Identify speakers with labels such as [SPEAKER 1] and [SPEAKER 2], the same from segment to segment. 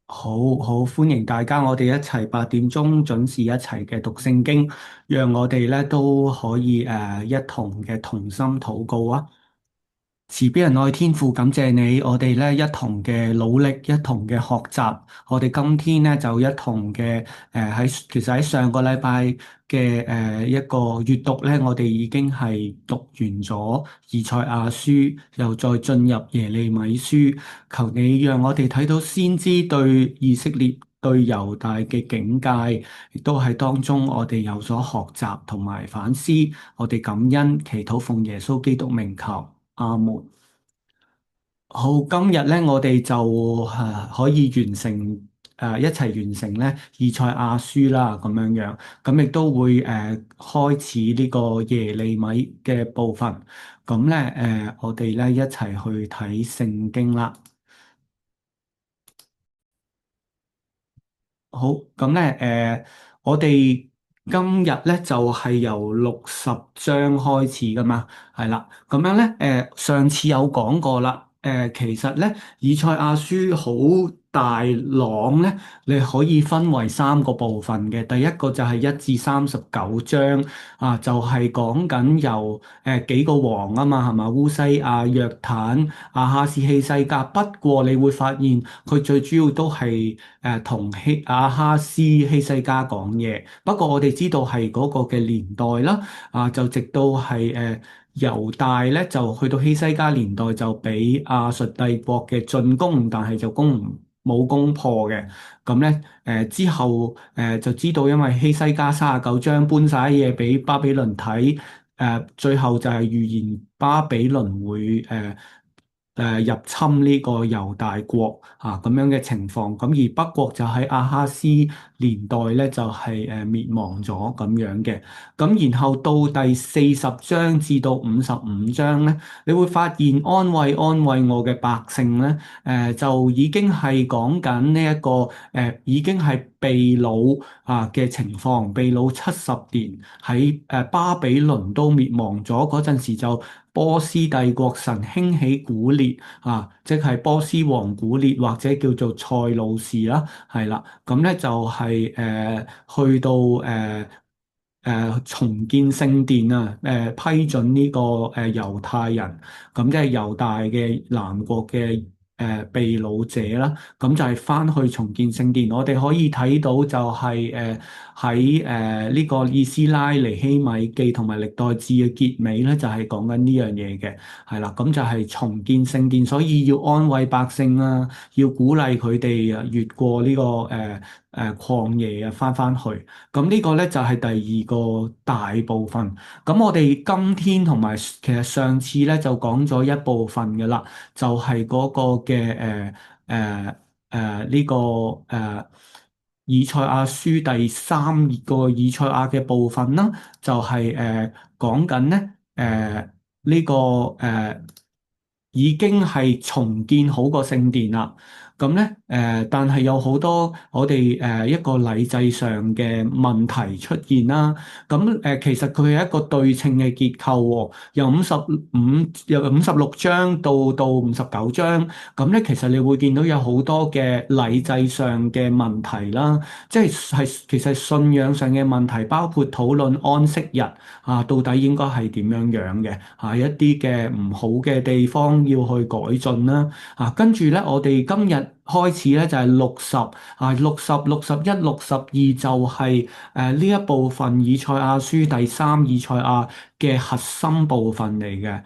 [SPEAKER 1] 好歡迎大家，我哋一齊8點鐘準時一齊嘅讀聖經，讓我哋咧都可以一同嘅同心禱告啊！慈悲人愛天父，感謝你，我哋咧一同嘅努力，一同嘅學習，我哋今天咧就一同嘅其實喺上個禮拜嘅一個閱讀咧，我哋已經係讀完咗以賽亞書，又再進入耶利米書，求你讓我哋睇到先知對以色列、對猶大嘅警戒，亦都喺當中我哋有所學習同埋反思，我哋感恩，祈禱奉耶穌基督名求。阿門。好，今日咧，我哋就可以完成一齊完成咧以賽亞書啦，咁樣樣，咁亦都會開始呢個耶利米嘅部分。咁咧我哋咧一齊去睇聖經啦。好，咁咧我哋今日咧就係由60章開始噶嘛，係啦，咁樣咧上次有講過啦，其實咧以賽亞書好大朗咧，你可以分為3個部分嘅，第一個就係1至39章啊，就係講緊由幾個王啊嘛，係嘛，烏西亞、約坦、亞哈斯、希西家，不過你會發現佢最主要都係同亞哈斯希西家講嘢，不過我哋知道係嗰個嘅年代啦，就直到係猶大咧就去到希西家年代就俾亞述帝國嘅進攻，但係就冇攻破嘅。咁咧之後就知道因為希西家39章搬晒嘢俾巴比倫睇，最後就係預言巴比倫會入侵呢個猶大國咁樣嘅情況，咁而北國就喺亞哈斯年代咧就係滅亡咗咁樣嘅，咁然後到第40章至到55章咧，你會發現安慰我嘅百姓咧，就已經係講緊呢一個已經係被擄嘅情況，被擄70年喺巴比倫都滅亡咗嗰陣時就。波斯帝國神興起古列即係波斯王古列或者叫做塞魯士啦，係啦，咁咧就係去到重建聖殿啊，批准呢個猶太人，咁即係猶大嘅南國嘅被擄者啦，咁就係翻去重建聖殿。我哋可以睇到就係喺呢個以斯拉尼希米記同埋歷代志嘅結尾咧，就係講緊呢樣嘢嘅，係啦，咁就係重建聖殿，所以要安慰百姓啊，要鼓勵佢哋越過呢個曠野翻去。咁呢個咧就係第二個大部分。咁我哋今天同埋其實上次咧就講咗一部分嘅啦，就係嗰個嘅呢個以賽亞書第3個以賽亞嘅部分啦，就係講緊咧呢個已經係重建好個聖殿啦。咁咧，但係有好多我哋一個禮制上嘅問題出現啦。咁其實佢係一個對稱嘅結構喎，由56章到59章。咁咧，其實你會見到有好多嘅禮制上嘅問題啦，即係其實信仰上嘅問題，包括討論安息日到底應該係點樣樣嘅一啲嘅唔好嘅地方要去改進啦。跟住咧，我哋今日開始咧就係60、61、62就係呢一部分以賽亞書第3以賽亞嘅核心部分嚟嘅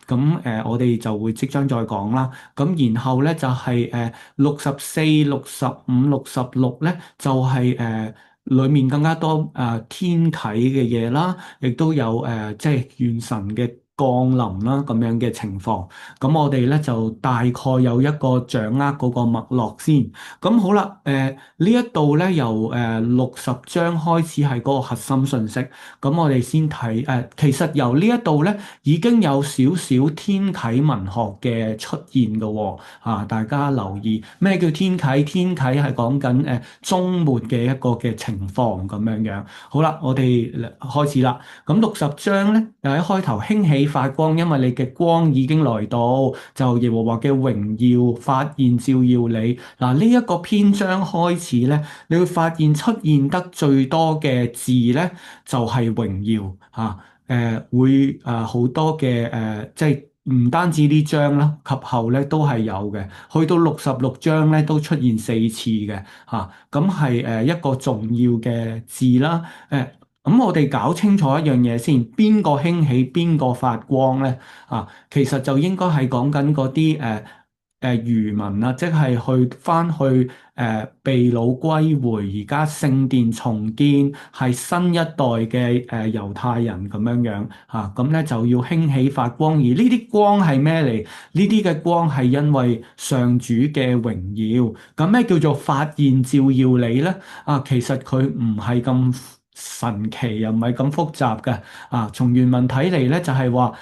[SPEAKER 1] 咁我哋就會即將再講啦。咁然後咧就係64、65、66咧就係裡面更加多天體嘅嘢啦，亦都有即係元神嘅降臨啦咁樣嘅情況。咁我哋咧就大概有一個掌握嗰個脈絡先。咁好啦，呢一度咧由60章開始係嗰個核心信息。咁我哋先睇其實由呢一度咧已經有少少天啟文學嘅出現嘅喎。大家留意咩叫天啟？天啟係講緊終末嘅一個嘅情況咁樣樣。好啦，我哋開始啦。咁60章咧又喺開頭興起發光，因為你嘅光已經來到，就耶和華嘅榮耀發現照耀你。嗱，呢一個篇章開始咧，你會發現出現得最多嘅字咧，就係榮耀嚇。會好多嘅即係唔單止呢章啦，及後咧都係有嘅，去到66章咧都出現4次嘅嚇，咁係一個重要嘅字啦。咁我哋搞清楚一樣嘢先，邊個興起，邊個發光咧？其實就應該係講緊嗰啲漁民啊，即係翻去被擄歸回，而家聖殿重建係新一代嘅猶太人咁樣樣嚇，咁咧就要興起發光，而呢啲光係咩嚟？呢啲嘅光係因為上主嘅榮耀。咁咩叫做發現照耀你咧？其實佢唔係咁神奇，又唔係咁複雜嘅。從原文睇嚟咧，就係話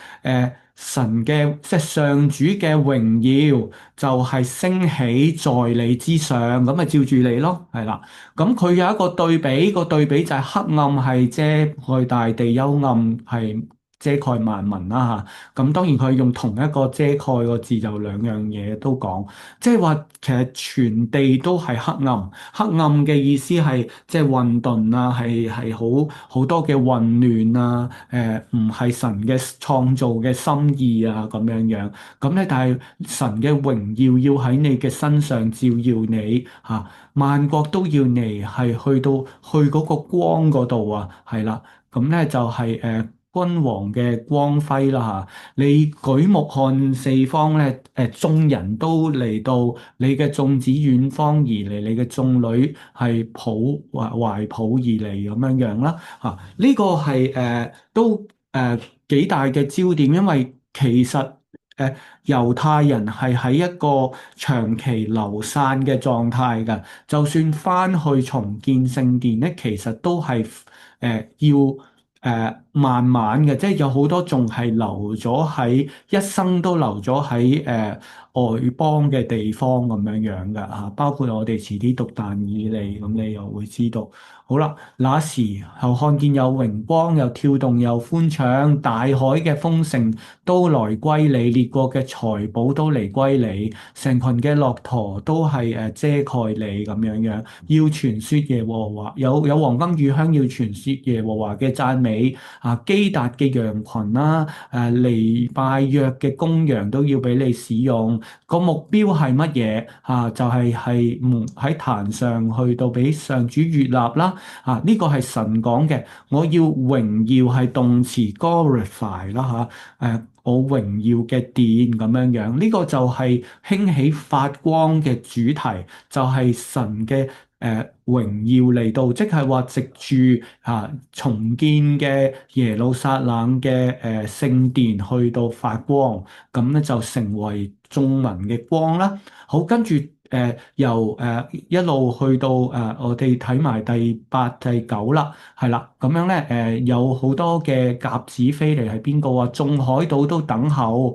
[SPEAKER 1] 神嘅即係上主嘅榮耀就係升起在你之上，咁咪照住你咯，係啦。咁佢有一個對比，個對比就係黑暗係遮蓋大地，幽暗係遮蓋萬民啦嚇。咁當然佢用同一個遮蓋個字，就兩樣嘢都講，即係話其實全地都係黑暗。黑暗嘅意思係即係混沌啊，係好多嘅混亂啊，唔係神嘅創造嘅心意啊咁樣樣。咁咧，但係神嘅榮耀要喺你嘅身上照耀你嚇，萬國都要嚟係去嗰個光嗰度啊，係啦。咁咧就係君王嘅光輝啦嚇，你舉目看四方咧，眾人都嚟到，你嘅眾子遠方而嚟，你嘅眾女係懷抱而嚟咁樣樣啦嚇，呢個係都幾大嘅焦點，因為其實猶太人係喺一個長期流散嘅狀態㗎，就算翻去重建聖殿咧，其實都係要。慢慢嘅，即係有好多仲係留咗喺一生都留咗喺外邦嘅地方咁樣樣嘅嚇，包括我哋遲啲讀但以理，咁你又會知道。好啦，那時候看見有榮光，又跳動又歡暢，大海嘅豐盛都來歸你，列國嘅財寶都嚟歸你，成群嘅駱駝都係遮蓋你咁樣樣，要傳説耶和華有黃金乳香，要傳説耶和華嘅讚美。基達嘅羊群啦，尼拜約嘅公羊都要俾你使用。個目標係乜嘢？就係喺壇上去到俾上主悅納啦。呢個係神講嘅，我要榮耀係動詞 glorify 啦我榮耀嘅殿咁樣樣，呢個就係興起發光嘅主題，就係神嘅榮耀嚟到，即係話藉住重建嘅耶路撒冷嘅聖殿去到發光，咁咧就成為眾民嘅光啦。好，跟住由一路去到我哋睇埋第8、第9啦，係啦，咁樣咧有好多嘅鴿子飛嚟，係邊個啊？眾海島都等候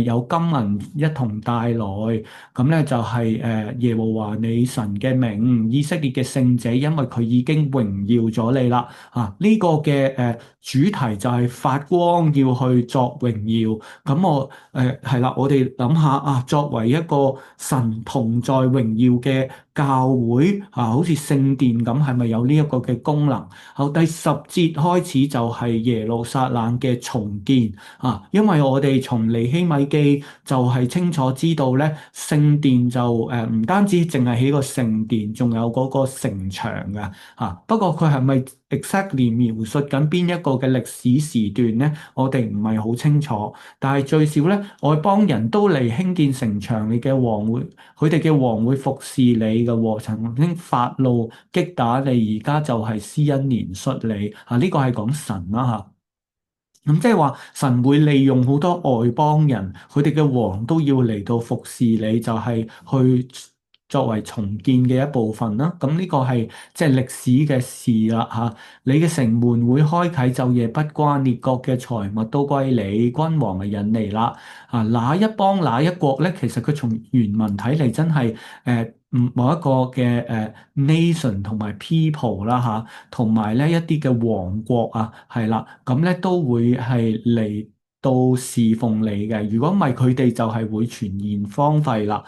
[SPEAKER 1] 有金銀一同帶來，咁咧就係耶和華你神嘅名，以色列嘅聖者，因為佢已經榮耀咗你啦。呢個嘅主題就係發光要去作榮耀。咁係啦，我哋諗下作為一個神同在榮耀嘅教會好似聖殿咁，係咪有呢一個嘅功能？好，第10節開始就係耶路撒冷嘅重建因為我哋從尼希米記就係清楚知道咧，聖殿就唔單止淨係起個聖殿，仲有嗰個城牆噶不過佢係咪 exactly 描述緊邊一個嘅歷史時段咧？我哋唔係好清楚，但係最少咧，外邦人都嚟興建城牆，你嘅王會，佢哋嘅王會服侍你嘅喎，曾經發怒擊打你，而家就係施恩憐恤你呢個係講神啦咁即係話神會利用好多外邦人，佢哋嘅王都要嚟到服侍你，就係去作為重建嘅一部分啦。咁呢個係即係歷史嘅事啦你嘅城門會開啟，晝夜不關，列國嘅財物都歸你，君王係引嚟啦。哪一邦哪一國咧？其實佢從原文睇嚟真係某一個嘅nation 同埋 people 啦同埋咧一啲嘅王國係啦，咁咧都會係嚟到侍奉你嘅。如果唔係，佢哋就係會全然荒廢啦。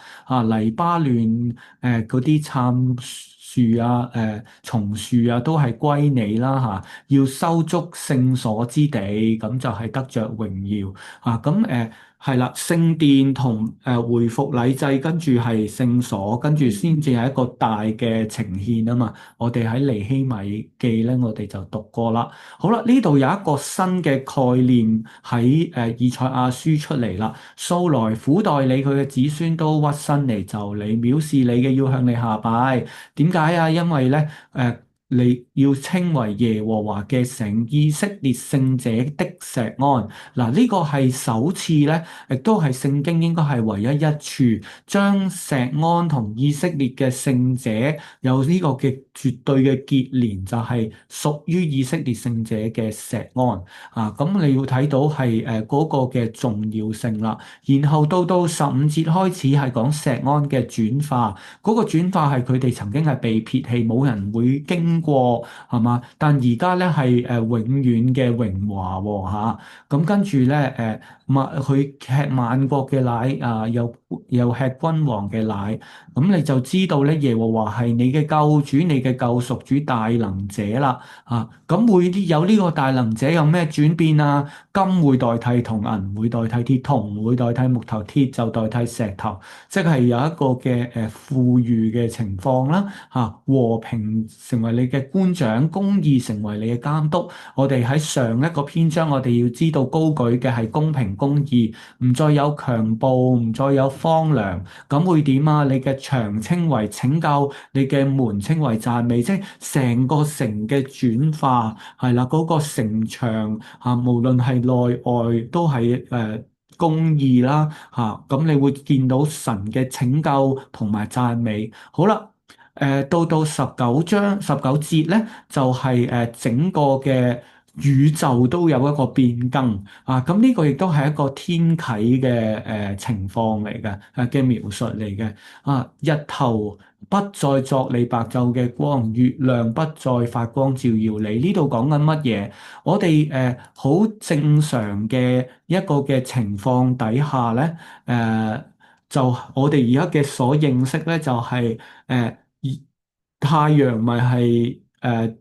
[SPEAKER 1] 黎巴嫩嗰啲杉樹啊、松樹啊，都係歸你啦要修築聖所之地，咁就係得着榮耀咁係啦，聖殿同回復禮祭，跟住係聖所，跟住先至係一個大嘅呈獻啊嘛。我哋喺尼希米記咧，我哋就讀過啦。好啦，呢度有一個新嘅概念喺以賽亞書出嚟啦。素來苦待你，佢嘅子孫都屈身嚟就你，藐視你嘅要向你下拜。點解啊？因為咧你要稱為耶和華嘅城，以色列聖者的錫安。嗱，呢個係首次咧，亦都係聖經應該係唯一一處將錫安同以色列嘅聖者有呢個嘅絕對嘅結連，就係屬於以色列聖者嘅錫安咁你要睇到係嗰個嘅重要性啦。然後到15節開始係講錫安嘅轉化，嗰個轉化係佢哋曾經係被撇棄，冇人會經過係嘛？但而家咧係永遠嘅榮華喎咁跟住咧佢吃萬國嘅奶又吃君王嘅奶，咁你就知道咧耶和華係你嘅救主，你嘅救贖主大能者啦咁會有呢個大能者有咩轉變啊？金會代替銅，銀會代替鐵，銅會代替木頭，鐵就代替石頭，即係有一個嘅富裕嘅情況啦和平成為你嘅官長，公義成為你嘅監督。我哋喺上一個篇章，我哋要知道高舉嘅係公平公義，唔再有強暴，唔再有荒涼，咁會點啊？你嘅牆稱為拯救，你嘅門稱為讚美，即係成個城嘅轉化係啦，嗰個城牆無論係內外都係公義啦咁你會見到神嘅拯救同埋讚美。好啦。到19章19節咧，就係整個嘅宇宙都有一個變更咁呢個亦都係一個天啟嘅情況嚟嘅嘅描述嚟嘅日頭不再作你白晝嘅光，月亮不再發光照耀你。呢度講緊乜嘢？我哋好正常嘅一個嘅情況底下咧，就我哋而家嘅所認識咧，就係太陽咪係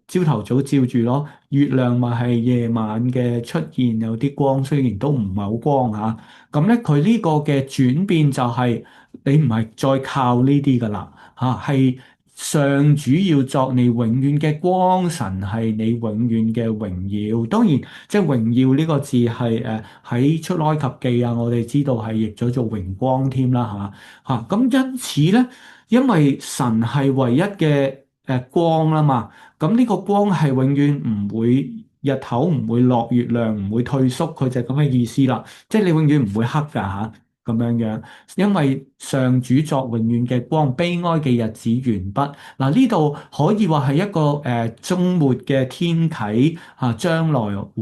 [SPEAKER 1] 朝頭早照住咯，月亮咪係夜晚嘅出現有啲光，雖然都唔係好光咁咧，佢呢個嘅轉變就係你唔係再靠呢啲噶啦係上主要作你永遠嘅光，神係你永遠嘅榮耀。當然，即係榮耀呢個字係喺出埃及記我哋知道係譯咗做榮光添啦咁因此咧。因為神係唯一嘅光啦嘛，咁呢個光係永遠唔會日頭唔會落，月亮唔會退縮，佢就係咁嘅意思啦。即係你永遠唔會黑㗎咁樣樣，因為上主作永遠嘅光，悲哀嘅日子完畢。嗱，呢度可以話係一個終末嘅天啟將來可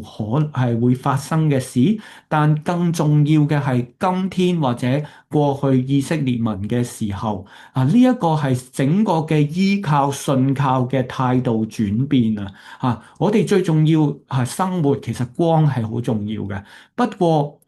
[SPEAKER 1] 係會發生嘅事，但更重要嘅係今天或者過去以色列民嘅時候呢一個係整個嘅依靠信靠嘅態度轉變我哋最重要係生活，其實光係好重要嘅，不過。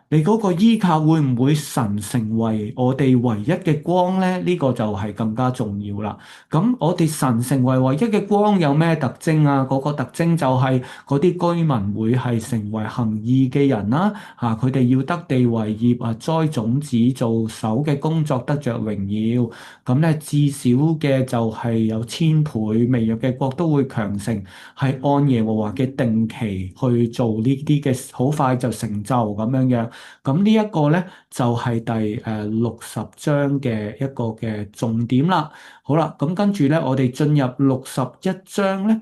[SPEAKER 1] 你嗰個依靠會唔會神成為我哋唯一嘅光咧？呢個就係更加重要啦。咁我哋神成為唯一嘅光有咩特徵啊？嗰個特徵就係嗰啲居民會係成為行義嘅人啦。佢哋要得地為業栽種子做手嘅工作得着榮耀。咁咧至少嘅就係有千倍，微弱嘅國都會強盛，係按耶和華嘅定期去做呢啲嘅，好快就成就咁樣樣。咁呢一個咧就係第60章嘅一個嘅重點啦。好啦，咁跟住咧，我哋進入61章咧，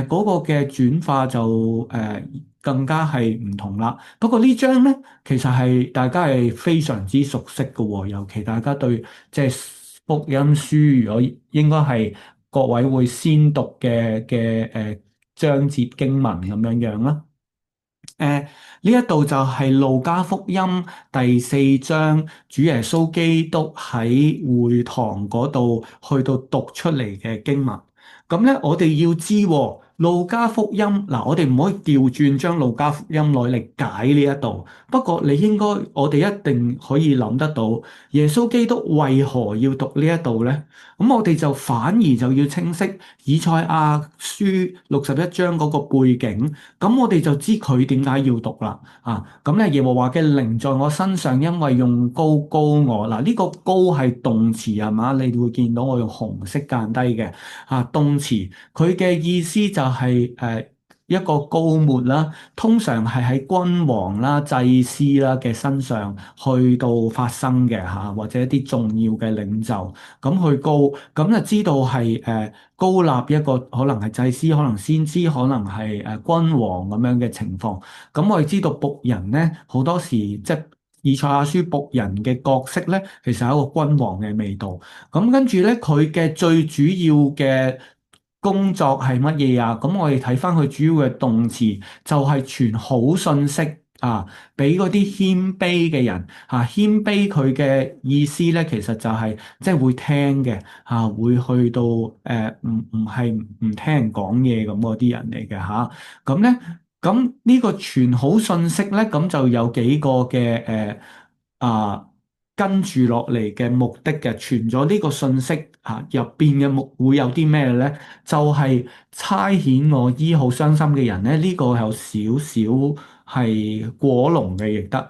[SPEAKER 1] 嗰個嘅轉化就更加係唔同啦。不過呢章咧，其實係大家係非常之熟悉嘅喎，尤其大家對即係福音書，如果應該係各位會先讀嘅章節經文咁樣樣啦。呢一度就係路加福音第4章，主耶穌基督喺會堂嗰度去到讀出嚟嘅經文。咁咧，我哋要知喎路加福音嗱，我哋唔可以調轉將路加福音攞嚟解呢一度。不過你應該，我哋一定可以諗得到，耶穌基督為何要讀呢一度呢？咁我哋就反而就要清晰以賽亞書61章嗰個背景，咁我哋就知佢點解要讀啦。咁咧耶和華嘅靈在我身上，因為用膏我。嗱，呢個膏係動詞係嘛？你會見到我用紅色間低嘅動詞，佢嘅意思就係一個膏抹啦，通常係喺君王啦、祭司啦嘅身上去到發生嘅或者一啲重要嘅領袖咁去膏，咁就知道係膏立一個可能係祭司、可能先知、可能係君王咁樣嘅情況。咁我哋知道僕人咧好多時即係以賽亞書僕人嘅角色咧，其實係一個君王嘅味道。咁跟住咧，佢嘅最主要嘅工作係乜嘢啊？咁我哋睇翻佢主要嘅動詞，就係傳好信息俾嗰啲謙卑嘅人謙卑佢嘅意思咧，其實就係即係會聽嘅會去到唔係唔聽人講嘢咁嗰啲人嚟嘅咁咧。咁呢個傳好信息咧，咁就有幾個嘅啊跟住落嚟嘅目的嘅，傳咗呢個信息入邊嘅目會有啲咩咧？就係差遣我醫好傷心嘅人咧，呢個有少少係過龍嘅，亦得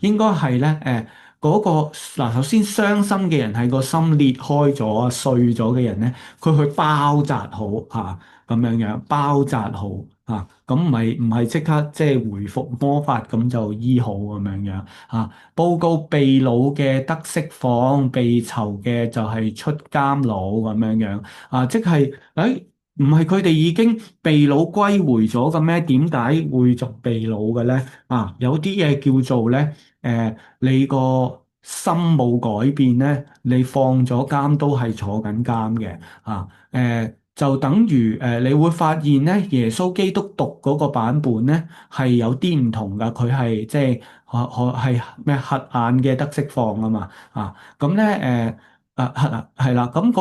[SPEAKER 1] 應該係咧嗰個嗱，首先傷心嘅人係個心裂開咗碎咗嘅人咧，佢去包紮好咁樣樣包紮好咁唔係即刻即係回復魔法咁就醫好咁樣樣報告被擄嘅得釋放，被囚嘅就係出監牢咁樣樣即係唔係佢哋已經被擄歸回咗嘅咩？點解會續被擄嘅咧？有啲嘢叫做咧，你個心冇改變咧，你放咗監都係坐緊監嘅就等於你會發現咧，耶穌基督讀嗰個版本咧係有啲唔同噶，佢係即係係咩瞎眼嘅得釋放啊嘛咁咧係啦，咁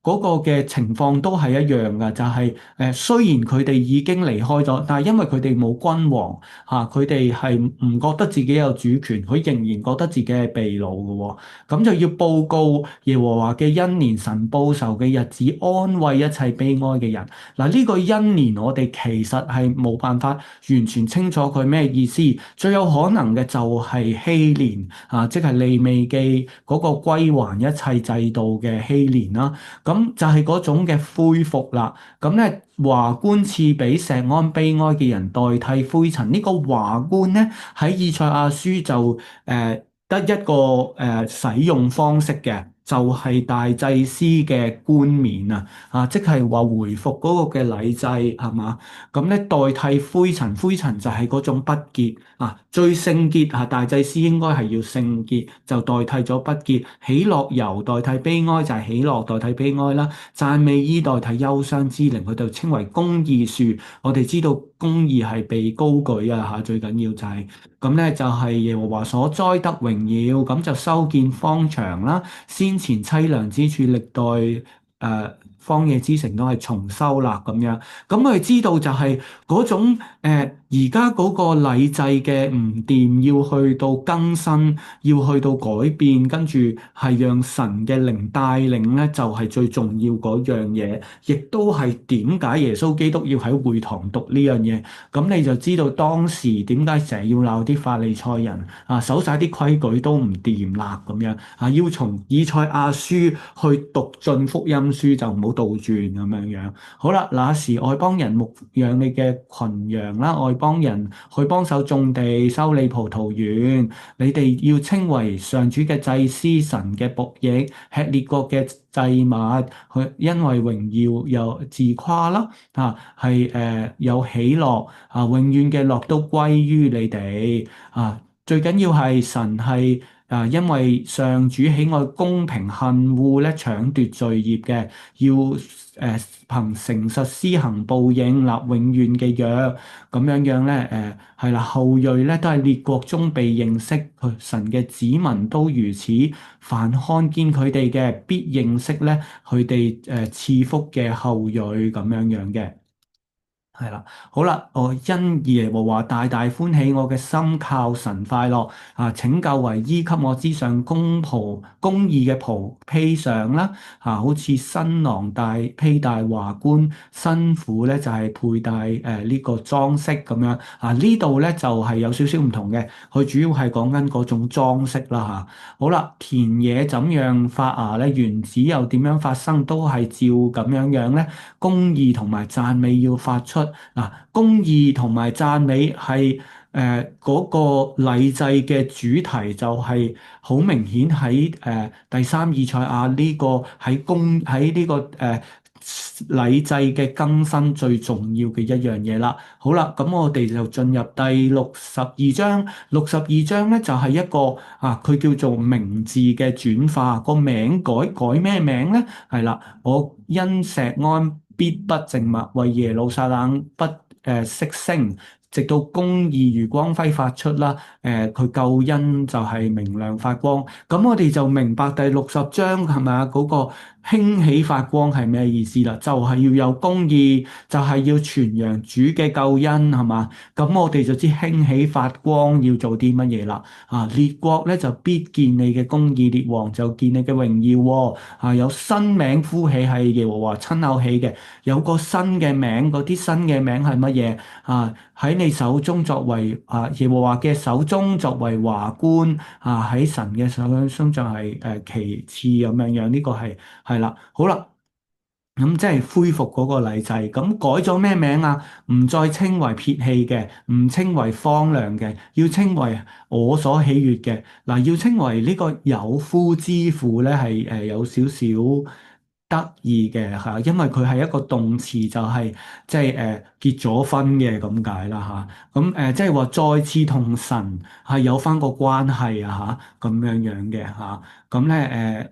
[SPEAKER 1] 嗰個嘅情況都係一樣噶，就係雖然佢哋已經離開咗，但係因為佢哋冇君王佢哋係唔覺得自己有主權，佢仍然覺得自己係被擄嘅喎，咁就要報告耶和華嘅恩年，神報仇嘅日子，安慰一切悲哀嘅人。嗱，呢個恩年我哋其實係冇辦法完全清楚佢咩意思，最有可能嘅就係禧年即係利未記嗰個歸還一切制度嘅禧年啦。咁就係嗰種嘅恢復啦。咁咧華冠賜俾錫安悲哀嘅人代替灰塵。呢個華冠咧喺以賽亞書就得一個使用方式嘅，就係大祭司嘅冠冕即係話回復嗰個嘅禮制係嘛？咁咧代替灰塵，灰塵就係嗰種不潔最聖潔大祭司應該係要聖潔，就代替咗不潔。喜樂油代替悲哀，就係喜樂代替悲哀啦。讚美衣代替憂傷之靈，佢就稱為公義樹。我哋知道公義係被高舉最緊要就係咁咧，就係耶和華所栽得榮耀，咁就修建荒場啦。先前淒涼之處，歷代荒野之城都係重修啦咁樣。咁我哋知道就係嗰種而家嗰個禮制嘅唔掂，要去到更新，要去到改變，跟住係讓神嘅靈帶領咧，就係最重要嗰樣嘢，亦都係點解耶穌基督要喺會堂讀呢樣嘢。咁你就知道當時點解成日要鬧啲法利賽人守晒啲規矩都唔掂啦咁樣要從以賽亞書去讀進福音書，就唔好倒轉咁樣樣。好啦，那時外邦人牧養你嘅群羊啦，外邦人去幫手種地、修理葡萄園，你哋要稱為上主嘅祭司、神嘅僕役，吃列國嘅祭物，去因為榮耀又自誇啦係有喜樂永遠嘅樂都歸於你哋最緊要係神係因為上主喜愛公平，恨惡咧搶奪罪孽嘅，要憑誠實施行報應，立永遠嘅約，咁樣樣咧係啦，後裔咧都係列國中被認識，神嘅子民都如此，凡看見佢哋嘅必認識咧佢哋賜福嘅後裔咁樣樣嘅。係啦，好啦，我因耶和華大大歡喜，我嘅心靠神快樂。啊，拯救為衣，給我之上公義嘅袍披上啦。啊，好似新郎披戴華冠，新婦咧就係佩戴呢個裝飾咁樣。啊，呢度咧就係有少少唔同嘅，佢主要係講緊嗰種裝飾啦嚇。好啦，田野怎樣發芽咧，園子又點樣發生，都係照咁樣樣咧。公義同埋讚美要發出。嗱，公義同埋讚美係嗰個禮制嘅主題，就係好明顯喺第三以賽亞呢個喺呢個禮制嘅更新最重要嘅一樣嘢啦。好啦，咁我哋就進入第六十二章。六十二章咧就係一個佢叫做名字嘅轉化，個名改咩名咧？係啦，我因錫安必不靜默，為耶路撒冷不息聲，直到公義如光輝發出啦。佢救恩就係明亮發光。咁我哋就明白第六十章係咪啊？嗰個興起發光係咩意思啦？就係要有公義，就係要傳揚主嘅救恩係嘛？咁我哋就知興起發光要做啲乜嘢啦。列國咧就必見你嘅公義，列王就見你嘅榮耀喎。有新名呼起係耶和華親口起嘅。有個新嘅名，嗰啲新嘅名係乜嘢？喺你手中作為耶和華嘅手中作為華冠。喺神嘅手中就係旗幟咁樣樣。呢個係啦，好啦。咁即係恢復嗰個禮制，咁改咗咩名啊？唔再稱為撇棄嘅，唔稱為荒涼嘅，要稱為我所喜悅嘅。嗱，要稱為呢個有夫之婦咧，係有少少得意嘅嚇，因為佢係一個動詞，就係即係結咗婚嘅咁解啦嚇。咁即係話再次同神係有翻個關係啊嚇，咁樣樣嘅嚇。咁咧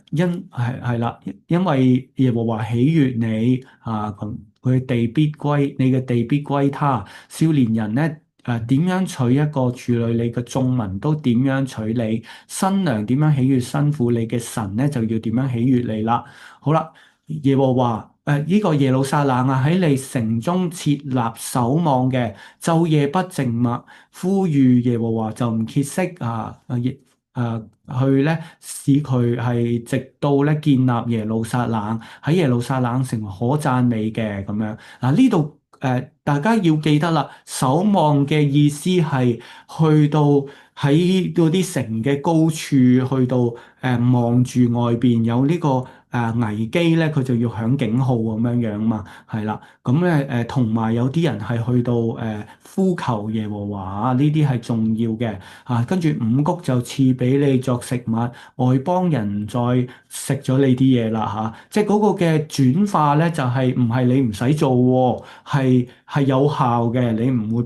[SPEAKER 1] 係啦，因為耶和華喜悅你咁佢地必歸你嘅地必歸他。少年人咧點樣娶一個處女，你嘅眾民都點樣娶你。新娘點樣喜悅新婦，你嘅神咧就要點樣喜悅你啦。好啦。耶和華呢個耶路撒冷喺你城中設立守望嘅，晝夜不靜默，呼籲耶和華就唔歇息去咧使佢係直到咧建立耶路撒冷，喺耶路撒冷成為可讚美嘅咁樣。呢度大家要記得啦，守望嘅意思係去到喺嗰啲城嘅高處，去到望住外邊有呢個危機咧，佢就要響警號咁樣樣嘛，係啦。咁咧同埋有啲人係去到呼求耶和華，呢啲係重要嘅。跟住五穀就賜俾你作食物，外邦人再食咗你啲嘢啦即係嗰個嘅轉化咧，就係唔係你唔使做喎，係有效嘅，你唔會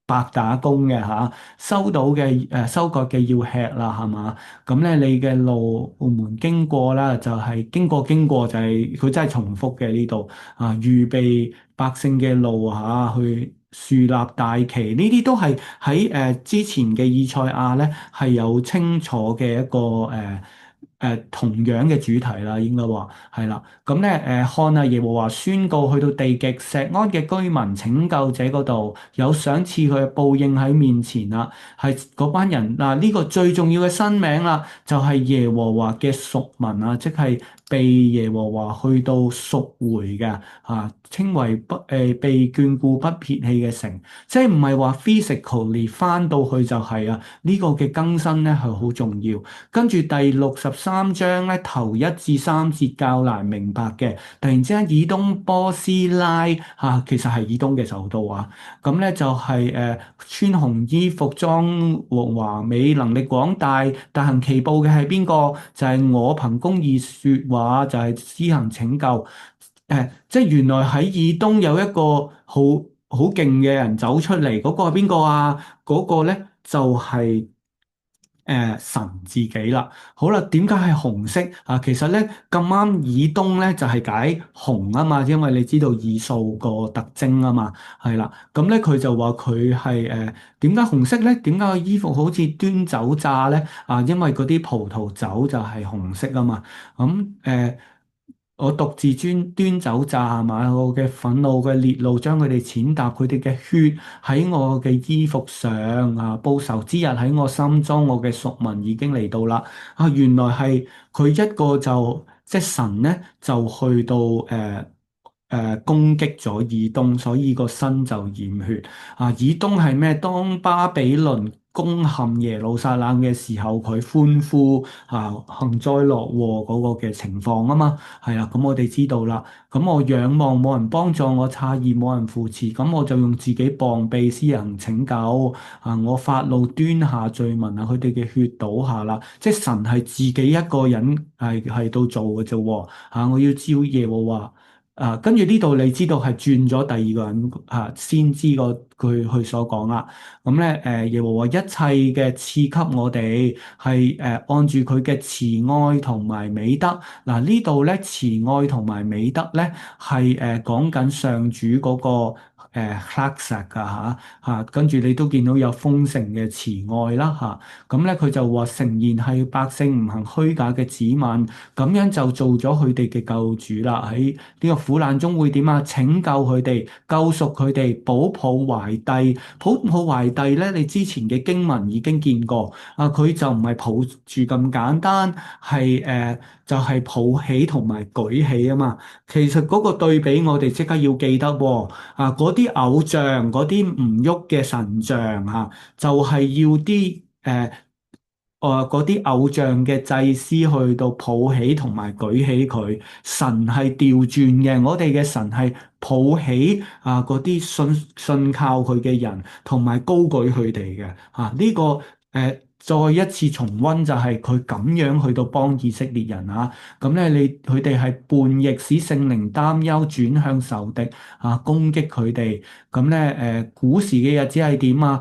[SPEAKER 1] 白打工嘅收到嘅收割嘅要吃啦，係嘛？咁咧你嘅路門經過啦，就係經過就係佢真係重複嘅呢度預備百姓嘅路去樹立大旗，呢啲都係喺之前嘅以賽亞咧係有清楚嘅一個同樣嘅主題啦，應該話係啦。咁咧看啊，耶和華宣告去到地極，錫安嘅居民拯救者嗰度有賞賜佢嘅報應喺面前啦，係嗰班人嗱，呢個最重要嘅新名啦，就係耶和華嘅屬民啊，即係被耶和華去到贖回嘅稱為被眷顧不撇棄嘅城，即係唔係話 physically 翻到去就係呢個嘅更新咧係好重要。跟住第六十三章咧頭一至三節較難明白嘅，突然之間以東波斯拉其實係以東嘅首都咁咧就係穿紅衣服裝和華美能力廣大大行其暴嘅係邊個？就係我憑公義說話，就係施行拯救。即係原來喺以東有一個好勁嘅人走出嚟，嗰個係邊個啊？嗰個咧就係神自己啦。好啦，點解係紅色其實咧咁啱以東咧就係解紅啊嘛，因為你知道以掃個特徵啊嘛，係啦。咁咧佢就話佢係點解紅色咧？點解個衣服好似端酒榨咧？因為嗰啲葡萄酒就係紅色啊嘛。咁我獨自端走詐係嘛，我嘅憤怒嘅烈怒將佢哋踐踏，佢哋嘅血喺我嘅衣服上啊，報仇之日喺我心中，我嘅贖民已經嚟到啦。啊，原來係佢一個就即係神咧，就去到攻擊咗以東，所以個身就染血。啊，以東係咩？當巴比倫攻陷耶路撒冷嘅時候，佢歡呼啊，幸災樂禍嗰個嘅情況啊嘛。係啦，咁我哋知道啦。咁我仰望冇人幫助我，詫異冇人扶持，咁我就用自己膀臂施行拯救。啊，我發怒端下罪民啊，佢哋嘅血倒下啦。即係神係自己一個人係到做嘅啫喎。啊，我要照耶和華。啊，跟住呢度你知道係轉咗第二個人先知個佢所講啦。咁咧耶和華一切嘅賜給我哋係按住佢嘅慈愛同埋美德。嗱，呢度咧慈愛同埋美德咧係講緊上主嗰個黑噶嚇，跟住你都見到有豐盛嘅慈愛啦嚇。咁咧佢就話誠然係百姓唔行虛假嘅指紋，咁樣就做咗佢哋嘅救主啦。喺呢個苦難中會點啊？拯救佢哋，救贖佢哋，保抱懷帝。保抱懷帝咧，你之前嘅經文已經見過。啊，佢就唔係抱住咁簡單，係就係抱起同埋舉起啊嘛。其實嗰個對比我哋即刻要記得喎。啊，嗰啲偶像，嗰啲唔喐嘅神像嚇，就係要啲嗰啲偶像嘅祭司去到抱起同埋舉起佢。神係調轉嘅，我哋嘅神係抱起嗰啲信靠佢嘅人，同埋高舉佢哋嘅。呢個再一次重溫就係佢咁樣去到幫以色列人啊。咁咧佢哋係叛逆，使聖靈擔憂，轉向仇敵攻擊佢哋。咁咧古時嘅日子係點啊？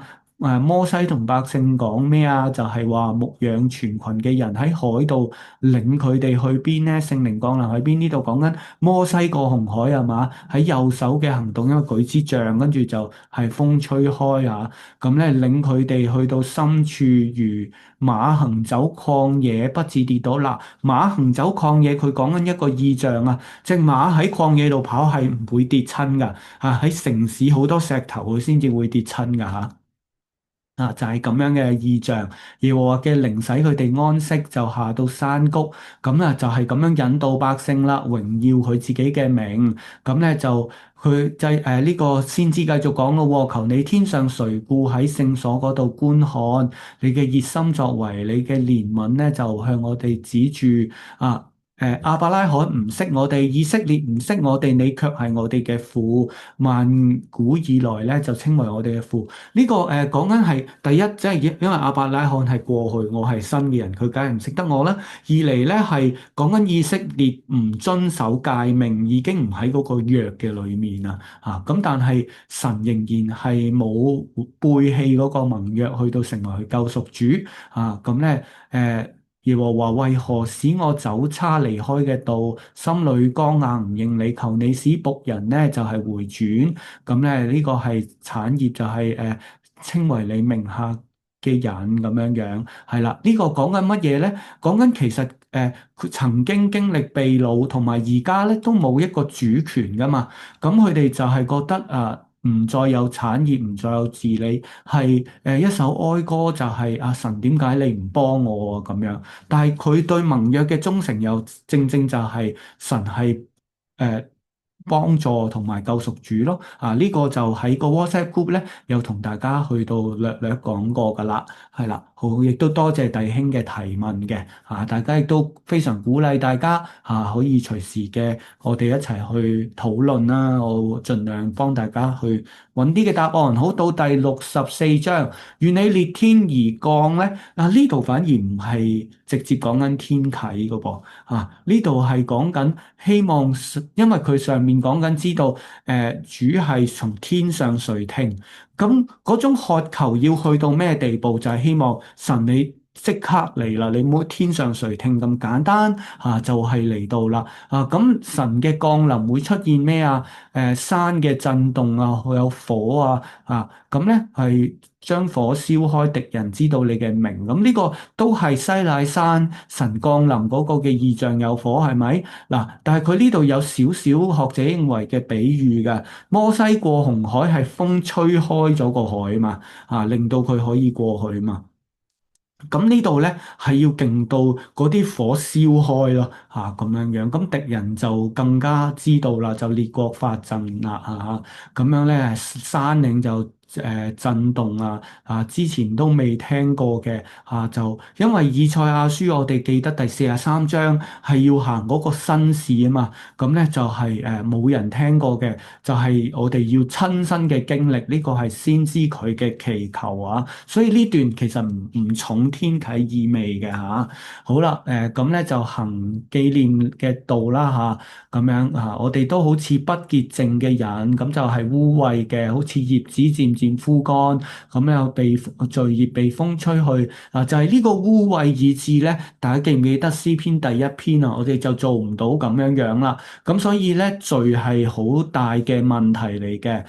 [SPEAKER 1] 摩西同百姓講咩啊？就係話牧養全群嘅人喺海度領佢哋去邊呢？聖靈降臨喺邊？呢度講緊摩西過紅海係嘛？喺右手嘅行動，因為舉支杖，跟住就係風吹開啊。咁咧領佢哋去到深處，如馬行走曠野，不致跌倒。嗱，馬行走曠野，佢講緊一個意象啊，隻馬喺曠野度跑係唔會跌親噶。喺城市好多石頭佢先至會跌親噶嚇。就係咁樣嘅意象，耶和華嘅靈使佢哋安息，就下到山谷，咁就係咁樣引導百姓啦，榮耀佢自己嘅名。咁咧就佢就呢個先知繼續講咯喎，求你天上垂顧喺聖所嗰度觀看，你嘅熱心作為，你嘅憐憫咧就向我哋指住啊。亞伯拉罕唔識我哋，以色列唔識我哋，你卻係我哋嘅父，萬古以來咧就稱為我哋嘅父。呢個講緊係第一，即係因為亞伯拉罕係過去，我係新嘅人，佢梗係唔識得我啦。二嚟咧係講緊以色列唔遵守誡命，已經唔喺嗰個約嘅裏面啦。咁但係神仍然係冇背棄嗰個盟約，去到成為佢救贖主。咁咧耶和華為何使我走差離開嘅道，心裏剛硬唔認你？求你使僕人咧就係回轉。咁咧呢個係產業就係稱為你名下嘅人咁樣樣，係啦。呢個講緊乜嘢咧？講緊其實佢曾經經歷被擄，同埋而家咧都冇一個主權噶嘛。咁佢哋就係覺得唔再有產業，唔再有治理，係一首哀歌就係神點解你唔幫我啊咁樣？但係佢對盟約嘅忠誠又正正就係神係誒幫助同埋救贖主咯。呢個就喺個 WhatsApp group 咧，有同大家去到略略講過噶啦，係啦，好，亦都多謝弟兄嘅提問嘅。大家亦都非常鼓勵大家可以隨時嘅我哋一齊去討論啦，我盡量幫大家去揾啲嘅答案。好，到第64章，願你裂天而降咧。呢度反而唔係直接講緊天啟噶噃。呢度係講緊希望，因為佢上面講緊知道，主係從天上垂聽，咁嗰種渴求要去到咩地步？就係希望神你即刻嚟啦，你唔好天上垂聽咁簡單就係嚟到啦咁神嘅降臨會出現咩啊？山嘅震動啊，會有火咁咧係將火燒開，敵人知道你嘅名。咁呢個都係西乃山神降臨嗰個嘅異象有火係咪？嗱，但係佢呢度有少少學者認為嘅比喻嘅，摩西過紅海係風吹開咗個海嘛，令到佢可以過去嘛。咁呢度咧係要勁到嗰啲火燒開咯，咁樣樣，咁敵人就更加知道啦，就列國發震啦，咁樣咧山嶺就震動之前都未聽過嘅就因為以賽亞書我哋記得第43章係要行嗰個新事啊嘛，咁咧就係冇人聽過嘅，就係我哋要親身嘅經歷，呢個係先知佢嘅祈求所以呢段其實唔重天啟意味嘅好啦，咁咧就行紀念嘅道啦咁樣我哋都好似不潔淨嘅人，咁就係污穢嘅，好似葉子漸漸枯乾，咁又被罪孽被風吹去就係呢個污穢以致咧，大家記唔記得詩篇第一篇啊？我哋就做唔到咁樣樣啦，咁所以咧罪係好大嘅問題嚟嘅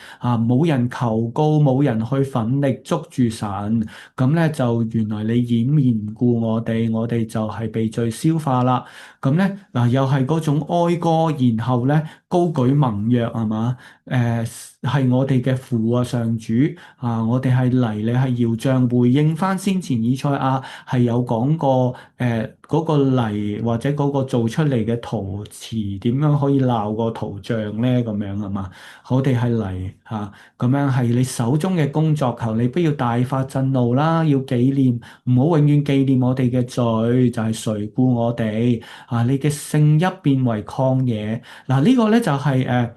[SPEAKER 1] 冇人求告，冇人去奮力捉住神，咁咧就原來你掩面唔顧我哋就係被罪消化啦。咁咧嗱，又係嗰種哀歌，然後咧高舉盟約係嘛？係我哋嘅父上主我哋係嚟，你係窯匠，回應翻先前以賽亞係有講過嗰個泥或者嗰個做出嚟嘅陶瓷點樣可以鬧個陶匠咧？咁樣係嘛？我哋係嚟咁樣係你手中嘅工作，求你不要大發震怒啦，要紀念，唔好永遠紀念我哋嘅罪，就係垂顧我哋你嘅聖邑變為曠野。嗱，呢個咧就係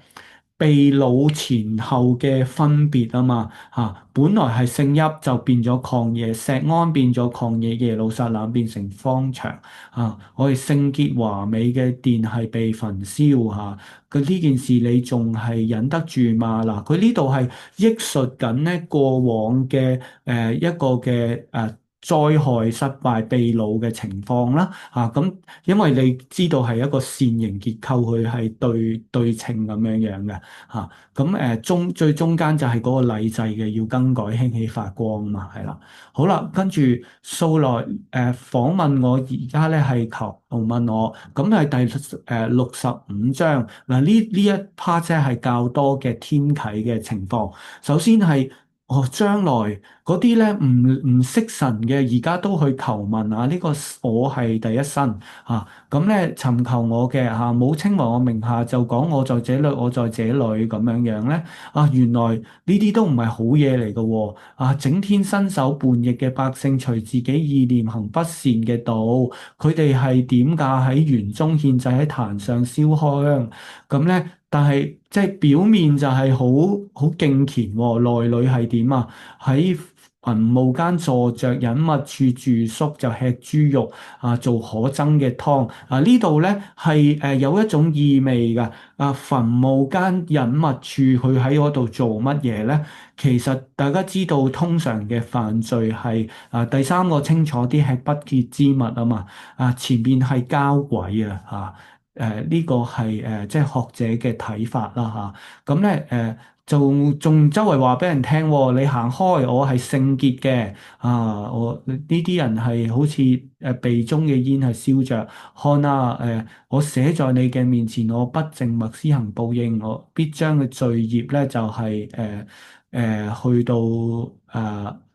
[SPEAKER 1] 被擄前後嘅分別啊嘛本來係聖邑就變咗曠野，錫安變咗曠野，耶路撒冷變成荒場我哋聖潔華美嘅殿係被焚燒佢呢件事你仲係忍得住嘛？嗱，佢呢度係憶述緊咧過往嘅一個嘅災害失敗被擄嘅情況啦咁因為你知道係一個線形結構，佢係對稱咁樣樣嘅咁最中間就係嗰個禮制嘅要更改興起發光啊嘛，係啦。好啦，跟住掃羅訪問我而家咧係求問我，咁係第65章嗱呢一 part 即係較多嘅天啟嘅情況。首先係將來嗰啲咧唔識神嘅，而家都去求問呢個我係第一身咁咧尋求我嘅冇稱為我名下，就講我在這裏，我在這裏咁樣樣咧原來呢啲都唔係好嘢嚟嘅喎整天伸手叛逆嘅百姓，隨自己意念行不善嘅道，佢哋係點㗎？喺園中獻祭，喺壇上燒香咁咧。但係即係表面就係好敬虔喎，內裏係點啊？喺墳墓間坐着，隱密處住宿，就吃豬肉做可憎嘅湯呢度咧係有一種意味㗎墳墓間隱密處，佢喺嗰度做乜嘢咧？其實大家知道，通常嘅犯罪係第三個清楚啲係不潔之物啊嘛前邊係交鬼呢個係即係學者嘅睇法啦咁咧仲周圍話俾人聽喎，你行開，我係聖潔嘅我呢啲人係好似鼻中嘅煙係燒着。看我寫在你嘅面前，我不靜默施行報應，我必將嘅罪孽咧就係去到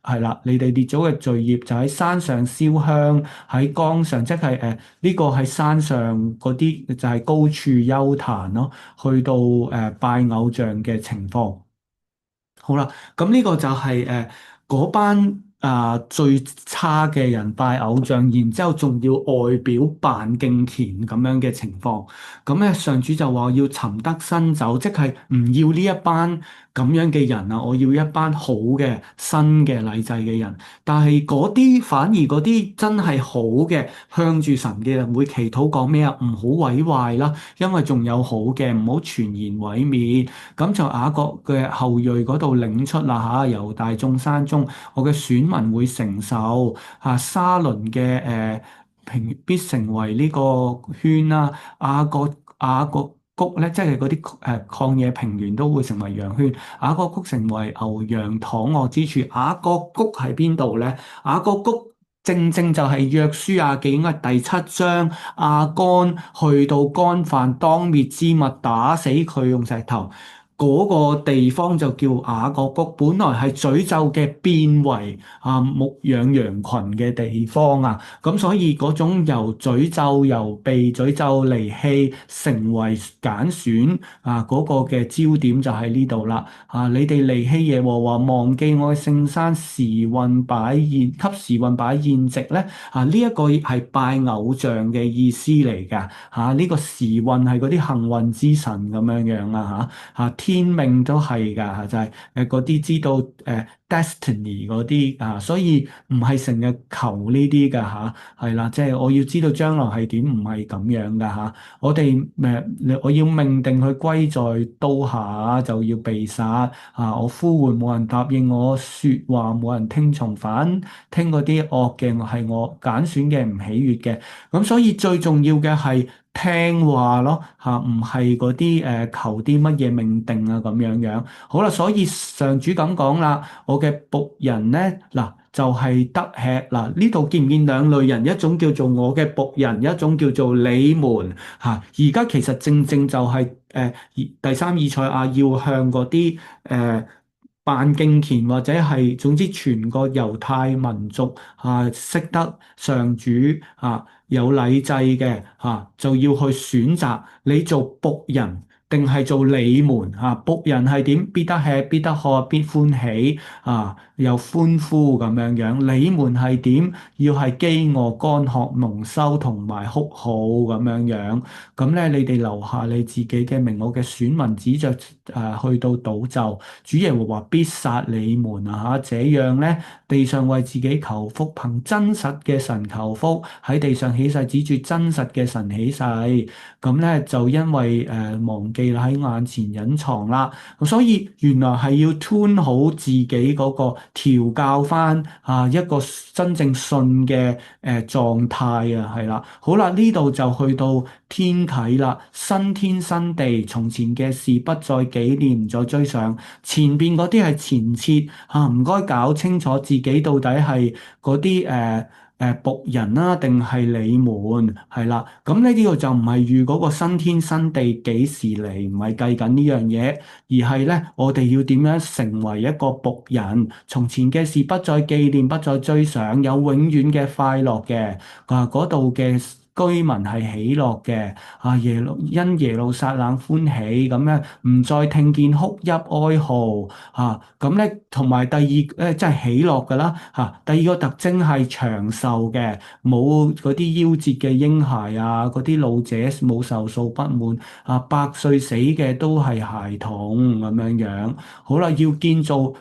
[SPEAKER 1] 係啦，你哋列祖嘅罪孽就喺山上燒香，喺江上，即係呢個喺山上嗰啲就係高處幽壇咯，去到拜偶像嘅情況。好啦，咁呢個就係嗰班最差嘅人拜偶像，然之後仲要外表扮敬虔咁樣嘅情況。咁咧上主就話要尋得新酒，即係唔要呢一班咁樣嘅人我要一班好嘅新嘅禮制嘅人。但係嗰啲反而嗰啲真係好嘅向住神嘅人會祈禱講咩啊？唔好毀壞啦，因為仲有好嘅，唔好全然毀滅。咁就雅各嘅後裔嗰度領出啦猶大眾山中，我嘅選民會承受沙倫嘅平必成為呢個圈啦，亞割谷咧，即係嗰啲曠野平原都會成為羊圈，亞割谷成為牛羊躺臥之處。亞割谷喺邊度咧？亞割谷正正就係約書亞記應該第七章，亞干去到干犯當滅之物，打死佢用石頭。嗰個地方就叫雅各谷，本來係詛咒嘅，變為牧養羊群嘅地方啊，咁所以嗰種由詛咒、由被詛咒離棄，成為揀選嗰個嘅焦點就喺呢度啦。你哋離棄耶和華，忘記我嘅聖山，時運擺宴，給時運擺宴席咧。呢一個係拜偶像嘅意思嚟㗎。呢個時運係嗰啲幸運之神咁樣樣啊天命都係㗎，就係嗰啲知道destiny 嗰啲所以唔係成日求呢啲㗎係啦，即係我要知道將來係點，唔係咁樣㗎我哋我要命定佢歸在刀下，就要被殺我呼喚冇人答應，我説話冇人聽從，反聽嗰啲惡嘅係我揀選嘅唔喜悅嘅，咁所以最重要嘅係聽話咯唔係嗰啲求啲乜嘢命定啊咁樣樣。好啦，所以上主咁講啦，我嘅僕人咧嗱就係得吃嗱，呢度見唔見兩類人？一種叫做我嘅僕人，一種叫做你們而家其實正正就係第三以賽亞要向嗰啲扮敬虔或者係總之全個猶太民族識得上主有禮制嘅就要去選擇你做僕人定係做你們僕人係點？必得吃，必得喝，必歡喜又歡呼咁樣樣。你們係點？要係飢餓、乾渴、蒙羞同埋哭號咁樣樣。咁咧，你哋留下你自己嘅名，我嘅選民指着去到賭咒，主耶和華必殺你們這樣咧，地上為自己求福，憑真實嘅神求福，喺地上起誓，指住真實嘅神起誓。咁咧就因為忘記啦，喺眼前隱藏啦，咁所以原來係要 tune 好自己嗰個調教翻一個真正信嘅狀態係啦。好啦，呢度就去到天啟啦，新天新地，從前嘅事不再紀念，唔再追想，前邊嗰啲係前設唔該搞清楚自己到底係嗰啲僕人啦，定係你們係啦？咁呢啲個就唔係預嗰個新天新地幾時嚟，唔係計緊呢樣嘢，而係咧我哋要點樣成為一個僕人？從前嘅事不再紀念，不再追想，有永遠嘅快樂嘅嗰度嘅居民係喜樂嘅因耶路撒冷歡喜咁咧，唔再聽見哭泣哀號咁咧，同埋第二即係喜樂㗎啦第二個特徵係長壽嘅，冇嗰啲夭折嘅嬰孩嗰啲老者冇壽數不滿100歲死嘅都係孩童咁樣樣。好啦，要建造。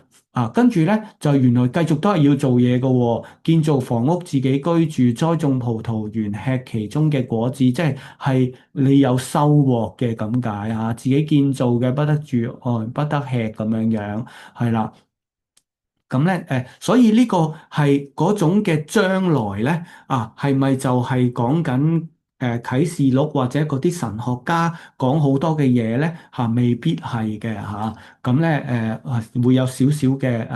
[SPEAKER 1] 跟住咧就原來繼續都係要做嘢嘅喎，建造房屋自己居住，栽種葡萄園，吃其中嘅果子，即係你有收穫嘅咁解自己建造嘅不得住，不得吃咁樣樣，係啦。咁咧所以呢個係嗰種嘅將來咧係咪就係講緊啟示錄或者嗰啲神學家講好多嘅嘢咧未必係嘅咁咧會有少少嘅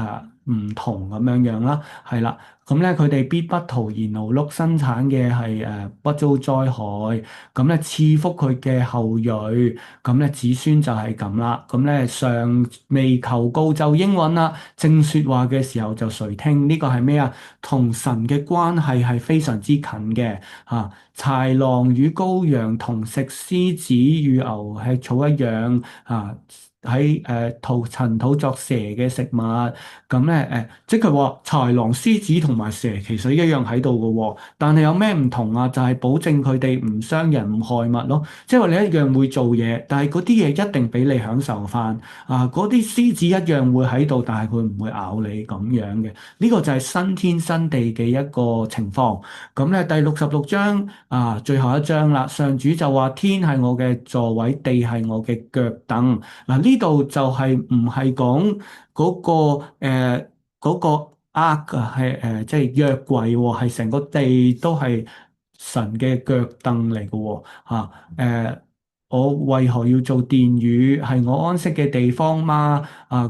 [SPEAKER 1] 唔同咁樣樣啦，係啦。咁咧，佢哋必不徒然勞碌，生產嘅係不遭災害。咁咧賜福佢嘅後裔，咁咧子孫就係咁啦。咁咧尚未求告就應允啦，正説話嘅時候就垂聽。呢個係咩啊？同神嘅關係係非常之近嘅豺狼與羔羊同食，獅子與牛吃草一樣喺塵土作蛇嘅食物，咁咧即係話豺狼、獅子同埋蛇其實一樣喺度嘅喎，但係有咩唔同啊？就係保證佢哋唔傷人、唔害物咯。即係話你一樣會做嘢，但係嗰啲嘢一定俾你享受翻嗰啲獅子一樣會喺度，但係佢唔會咬你咁樣嘅。呢個就係新天新地嘅一個情況。咁咧第66章最後一章啦，上主就話：天係我嘅座位，地係我嘅腳凳。嗱，呢度就係唔係講嗰個係即係約櫃喎，係成個地都係神嘅腳凳嚟嘅喎，我為何要做殿宇？係我安息嘅地方嗎？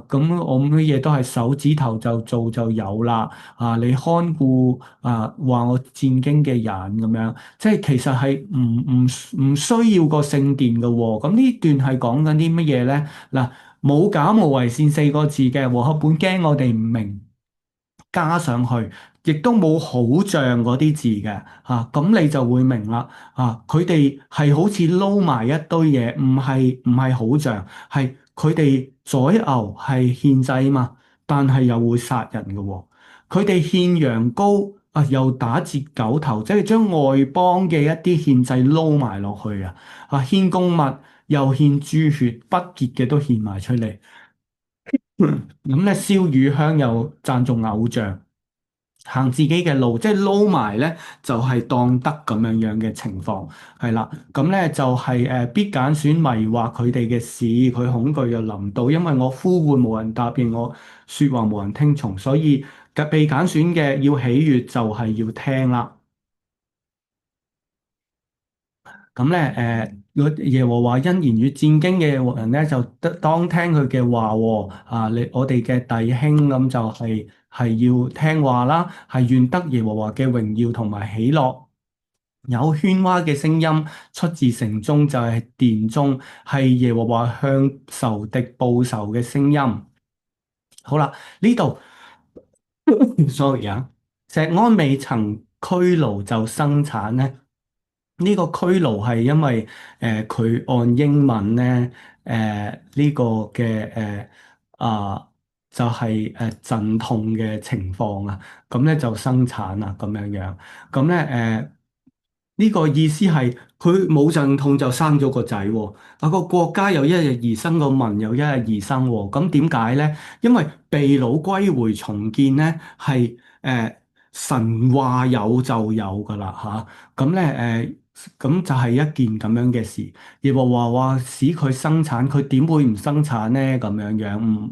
[SPEAKER 1] 咁我乜嘢都係手指頭就做就有啦。你看顧話我戰兢嘅人咁樣，即係其實係唔需要個聖殿嘅喎。咁呢段係講緊啲乜嘢咧？嗱，冇假冒為善四個字嘅和合本驚我哋唔明。加上去，亦都冇好像嗰啲字嘅咁你就會明啦佢哋係好似撈埋一堆嘢，唔係好像，係佢哋宰牛係獻祭嘛，但係又會殺人嘅喎，佢哋獻羊羔又打折狗頭，即係將外邦嘅一啲獻祭撈埋落去獻公物又獻豬血，不潔嘅都獻埋出嚟。咁咧燒乳香又讚頌偶像，行自己嘅路，即係撈埋咧，就係當得咁樣樣嘅情況，係啦。咁咧就係必揀選迷惑佢哋嘅事，佢恐懼又臨到，因為我呼喚無人答應，我説話無人聽從，所以被揀選嘅要喜悅就係要聽啦。咁咧，如果耶和華因言語戰兢嘅人咧，就得當聽佢嘅話喎。我哋嘅弟兄咁就係要聽話啦，係願得耶和華嘅榮耀同埋喜樂。有喧嘩嘅聲音出自城中，就係殿中，係耶和華向仇敵報仇嘅聲音。好啦，呢度 sorry 啊，石安未曾居爐就生產咧。呢個拘留係因為佢按英文咧呢個嘅就係陣痛嘅情況咁咧就生產咁樣樣，咁咧呢個意思係佢冇陣痛就生咗個仔喎，個國家又一日而生，個民又一日而生喎，咁點解咧？因為被擄歸回重建咧係神話有就有噶啦咁咧咁就係一件咁樣嘅事。耶和華話使佢生產，佢點會唔生產呢？咁樣樣，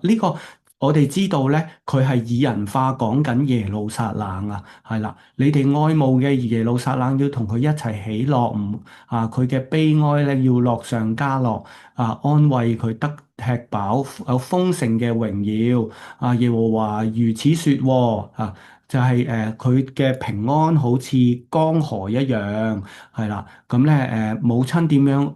[SPEAKER 1] 呢個我哋知道咧，佢係以人化講緊耶路撒冷係啦。你哋愛慕嘅耶路撒冷要同佢一齊喜樂，唔佢嘅悲哀咧要樂上加樂安慰佢得吃飽有豐盛嘅榮耀耶和華如此說就係佢嘅平安好似江河一樣，係啦，咁咧母親點樣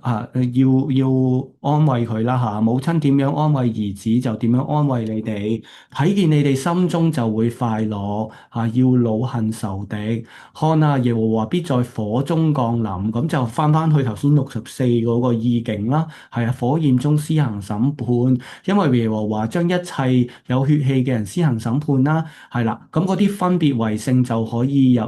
[SPEAKER 1] 要安慰佢啦母親點樣安慰兒子就點樣安慰你哋，睇見你哋心中就會快樂要惱恨仇敵，看耶和華必在火中降臨，咁就翻去頭先64嗰個意境啦，係火焰中施行審判，因為耶和華將一切有血氣嘅人施行審判啦。係啦，咁嗰啲分別為聖就可以入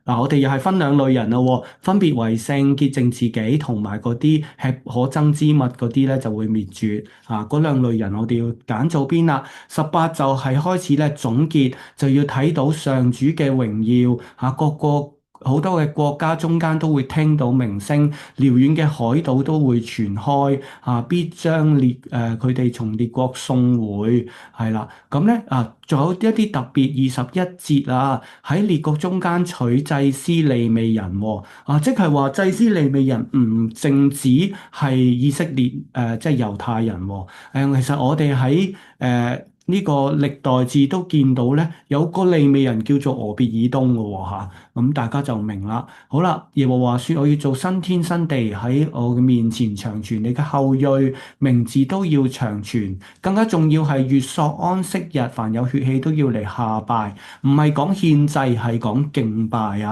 [SPEAKER 1] 我哋又係分兩類人咯喎，分別為聖潔淨自己，同埋嗰啲吃可憎之物嗰啲咧就會滅絕嗰兩類人我哋要揀做邊啦。18就係開始咧總結，就要睇到上主嘅榮耀各個好多嘅國家中間都會聽到名聲，遼遠嘅海島都會傳開必將佢哋從列國送回，係啦。咁咧仲有一啲特別21節喺列國中間取祭司利未人即係話祭司利未人唔淨止係以色列即係猶太人其實我哋喺呢個歷代志都見到咧，有個利未人叫做俄別以東嘅咁大家就明啦。好啦，耶和華說：我要做新天新地喺我嘅面前長存，你嘅後裔名字都要長存。更加重要係月朔安息日，凡有血氣都要嚟下拜，唔係講獻祭，係講敬拜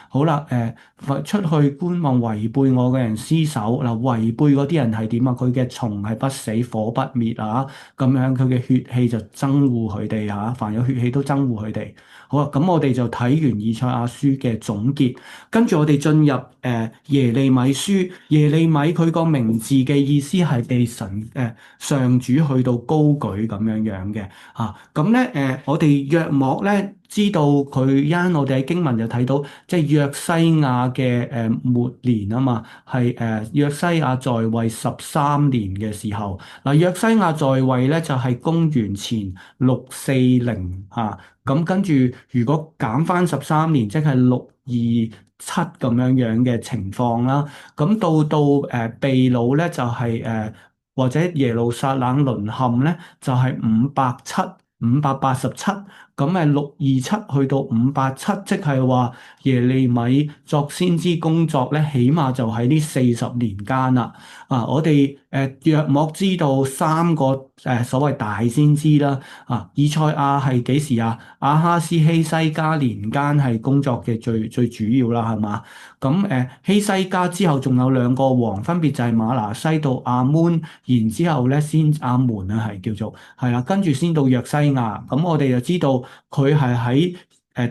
[SPEAKER 1] 好啦，出去觀望違背我嘅人屍首嗱，違背嗰啲人係點佢嘅蟲係不死，火不滅咁樣佢嘅血氣就憎惡佢哋凡有血氣都憎惡佢哋。好啦，咁我哋就睇完以賽亞書嘅總結，跟住我哋進入耶利米書。耶利米佢個名字嘅意思係被神上主去到高舉咁樣樣嘅咁咧我哋約莫咧知道佢因我哋喺經文就睇到，即係約西亞嘅末年啊嘛，係約西亞在位13年嘅時候。嗱，約西亞在位咧就係公元前640啊，咁跟住如果減翻13年，即係627咁樣嘅情況啦。咁到被擄咧就係、或者耶路撒冷淪陷咧就係587咁627去到587，即係話耶利米作先知工作咧，起碼就喺呢40年間啦。我哋約莫知道三個所謂大先知啦。以賽亞係幾時啊？亞哈斯希西家年間係工作嘅最主要啦，係嘛？咁希西家之後仲有兩個王，分別就係馬拿西到亞捫，然之後咧先亞門啊，係叫做係啦，跟住先到約西亞。咁我哋就知道佢係喺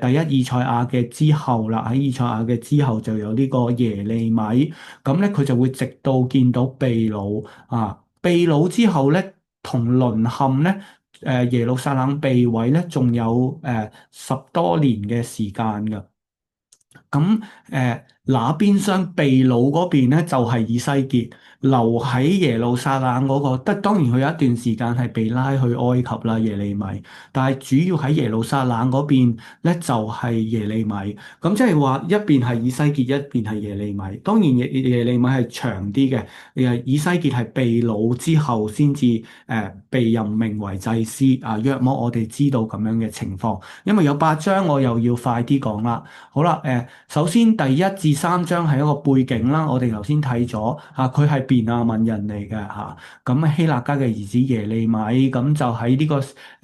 [SPEAKER 1] 第一以賽亞嘅之後啦，喺以賽亞嘅之後就有呢個耶利米。咁咧佢就會直到見到被擄被擄之後咧，同淪陷咧。耶路撒冷被毀咧，仲有10多年嘅時間㗎。咁那邊廂被擄嗰邊咧就係以西結留喺耶路撒冷嗰個，當然佢有一段時間係被拉去埃及啦，耶利米，但係主要喺耶路撒冷嗰邊咧就係耶利米。咁即係話一邊係以西結，一邊係耶利米。當然耶利米係長啲嘅，以西結係被擄之後先至被任命為祭司啊。約莫我哋知道咁樣嘅情況，因為有8章，我又要快啲講啦。好啦，首先第1至3章係一個背景啦，我哋頭先睇咗嚇，佢係便雅憫人嚟嘅嚇，咁希勒家嘅兒子耶利米，咁就喺呢個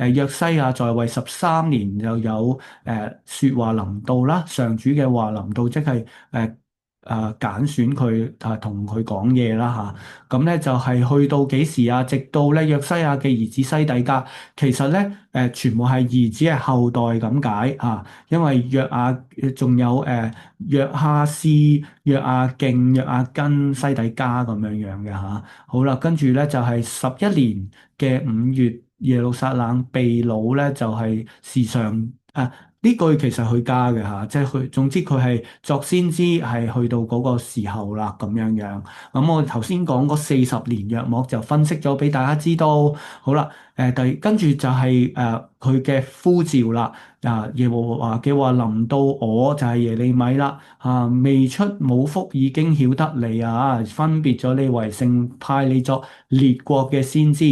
[SPEAKER 1] 約西亞在位13年，又有説話臨到啦，上主嘅話臨到，即係揀選佢同佢講嘢啦嚇，咁咧就係去到幾時啊？直到咧約西亞嘅兒子西底家，其實咧全部係兒子係後代咁解啊，因為約亞仲有約哈斯、約亞敬、約亞根、西底家咁樣嘅嚇。好啦，跟住咧就係11年嘅5月，耶路撒冷被擄咧就係時常呢句其實佢加嘅嚇，即係佢總之佢係作先知係去到嗰個時候啦咁樣樣。咁我頭先講嗰40年約莫就分析咗俾大家知道。好啦，跟住就係佢嘅呼召啦。耶和華嘅話臨到我就係耶利米啦。未出母腹已經曉得你啊，分別咗你為聖，派你作列國嘅先知。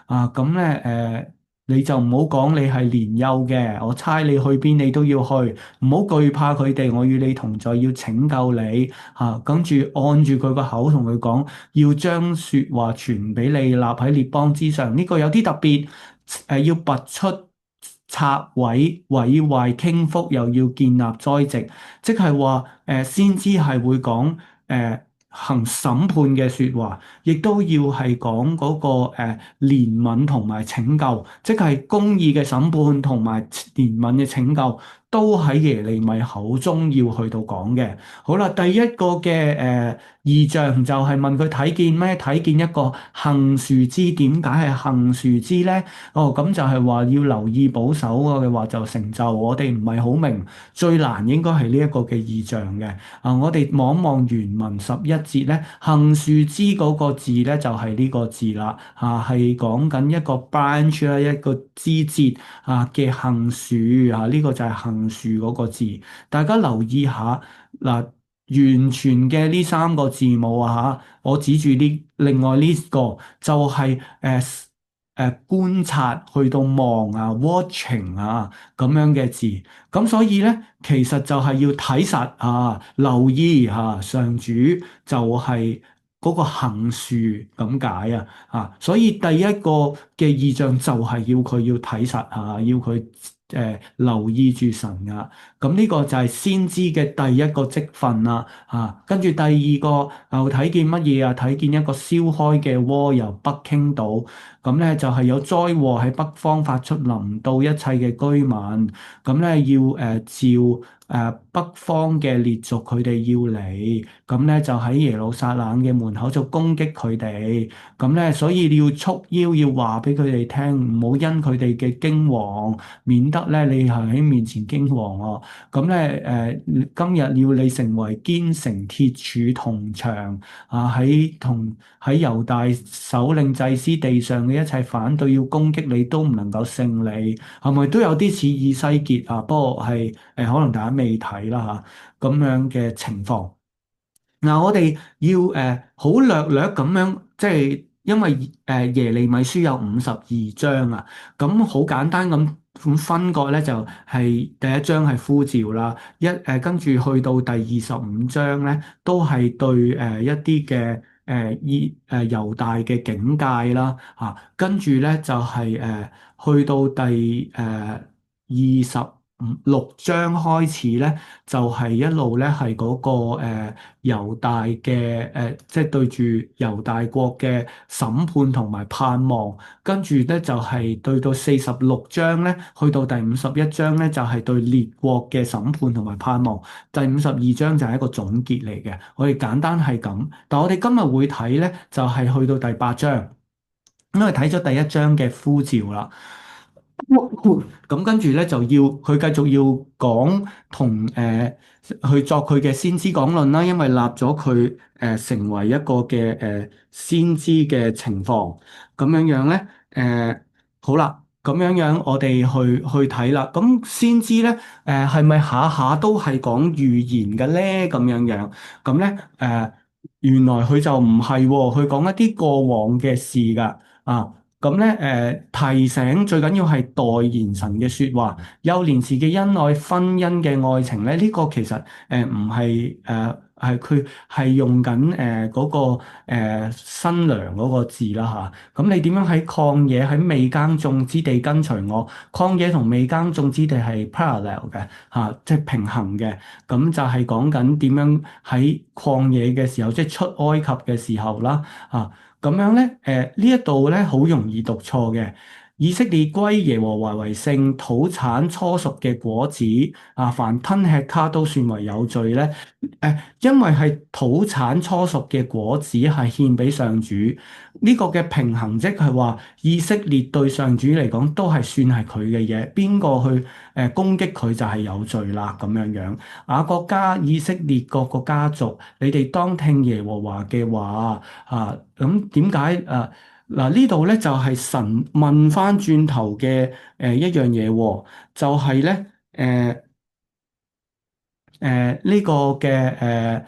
[SPEAKER 1] 咁咧你就唔好講你係年幼嘅，我差你去邊你都要去，唔好懼怕佢哋，我與你同在，要拯救你跟住按住佢個口同佢講，要將説話傳俾你，立喺列邦之上。呢個有啲特別，要拔出拆毀、毀壞、傾覆，又要建立栽植，即係話先知係會講行審判嘅説話，亦都要係講嗰個憐憫同埋拯救，即係公義嘅審判同埋憐憫嘅拯救，都喺耶利米口中要去到講嘅。好啦，第一個嘅異象就係問佢睇見咩？睇見一個杏樹枝，點解係杏樹枝咧？咁就係話要留意保守嘅話就成就。我哋唔係好明，最難應該係呢一個嘅異象嘅。我哋望一望原文11節咧，杏樹枝嗰個字咧就係呢個字啦。係講緊一個 branch 啦，一個枝節嘅杏樹呢個就係杏樹嗰個字。大家留意下嗱。完全嘅呢3個字母我指住另外呢個就係觀察去到望watching咁樣嘅字，咁所以咧其實就係要睇實留意上主就係嗰個杏樹咁解所以第一個嘅異象就係要佢要睇實要佢留意住神噶。咁呢個就係先知嘅第一個職分啦，跟住第二個又睇見乜嘢啊？睇見一個燒開嘅鍋由北傾倒，咁咧就係有災禍喺北方發出，臨到一切嘅居民，咁咧要照北方嘅列族佢哋要嚟，咁咧就喺耶路撒冷嘅門口就攻擊佢哋，咁咧所以你要束腰，要話俾佢哋聽，唔好因佢哋嘅驚惶，免得咧你係喺面前驚惶哦。咁咧今日要你成為堅城鐵柱銅牆啊，喺猶大首領祭司地上嘅一切反對要攻擊你都唔能夠勝利，係咪都有啲似以西結啊？不過係可能大家未睇啦嚇，咁樣嘅情況。嗱，我哋要好略略咁樣，即係因為耶利米書有52章啊，咁好簡單咁分割咧，就係第一章係呼召啦，跟住去到第25章咧，都係對一啲嘅猶大嘅境界啦，跟住咧就係去到第26章開始咧。就係一路咧係嗰個猶大嘅即係對住猶大國嘅審判同埋盼望，跟住咧就係對到46章咧，去到第51章咧就係對列國嘅審判同埋盼望，第52章就係一個總結嚟嘅。我哋簡單係咁，但我哋今日會睇咧就係去到第8章，因為睇咗第一章嘅呼召啦。咁跟住咧就要佢繼續要講同去作佢嘅先知講論啦，因為立咗佢成為一個嘅先知嘅情況，咁樣樣咧好啦，咁樣樣我哋去睇啦。咁先知咧係咪下下都係講預言嘅咧？咁樣樣咁咧原來佢就唔係喎，佢講一啲過往嘅事㗎啊。咁咧，提醒最緊要係代言神嘅説話，幼年時嘅恩愛、婚姻嘅愛情咧，呢個其實唔係係佢係用緊嗰個新娘嗰個字啦嚇。咁你點樣喺曠野喺未耕種之地跟隨我？曠野同未耕種之地係 parallel 嘅嚇，即係平衡嘅。咁就係講緊點樣喺曠野嘅時候，即係出埃及嘅時候啦嚇。咁樣咧，呢一度咧好容易讀錯嘅。以色列歸耶和華為聖，土產初熟嘅果子，凡吞吃它都算為有罪咧。因為係土產初熟嘅果子係獻俾上主，呢個嘅平衡即係話以色列對上主嚟講都係算係佢嘅嘢，邊個去攻擊佢就係有罪啦咁樣樣。雅各家以色列各個家族，你哋當聽耶和華嘅話咁點解嗱呢度咧就係神問翻轉頭嘅一樣嘢喎，就係咧呢個嘅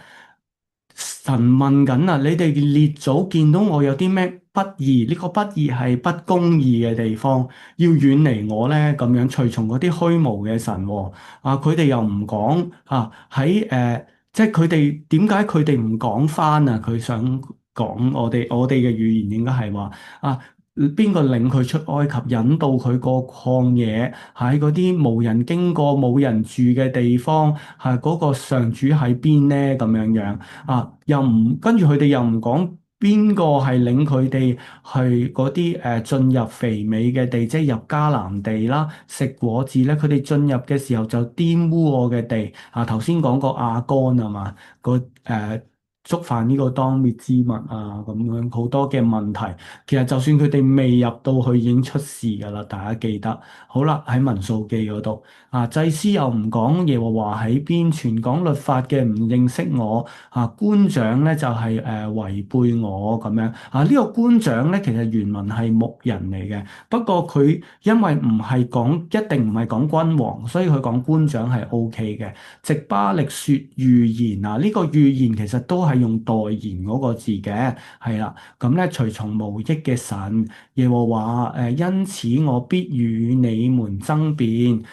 [SPEAKER 1] 神問緊啊，你哋列祖見到我有啲咩不義？呢個不義係不公義嘅地方，要遠離我咧，咁樣隨從嗰啲虛無嘅神喎。佢哋又唔講喺即係佢哋點解佢哋唔講翻啊？佢想講我哋嘅語言應該係話啊。邊個領佢出埃及，引導佢過曠野，喺嗰啲無人經過、冇人住嘅地方，係嗰個上主喺邊呢？咁樣樣又唔跟住佢哋又唔講邊個係領佢哋去嗰啲進入肥美嘅地，即係入迦南地啦，食果子咧。佢哋進入嘅時候就玷污我嘅地頭先講過亞干啊嘛，觸犯呢個當滅之物咁樣好多嘅問題。其實就算佢哋未入到去已經出事㗎啦，大家記得。好啦，喺民數記嗰度祭司又唔講耶和華喺邊，傳講律法嘅唔認識我官長咧就係違背我咁樣呢個官長咧其實原文係牧人嚟嘅，不過佢因為唔係講一定唔係講君王，所以佢講官長係 OK 嘅。直巴力說預言呢個預言其實都係用代言嗰個字嘅，係啦。咁咧，隨從無益嘅神，耶和華因此我必與你們爭辯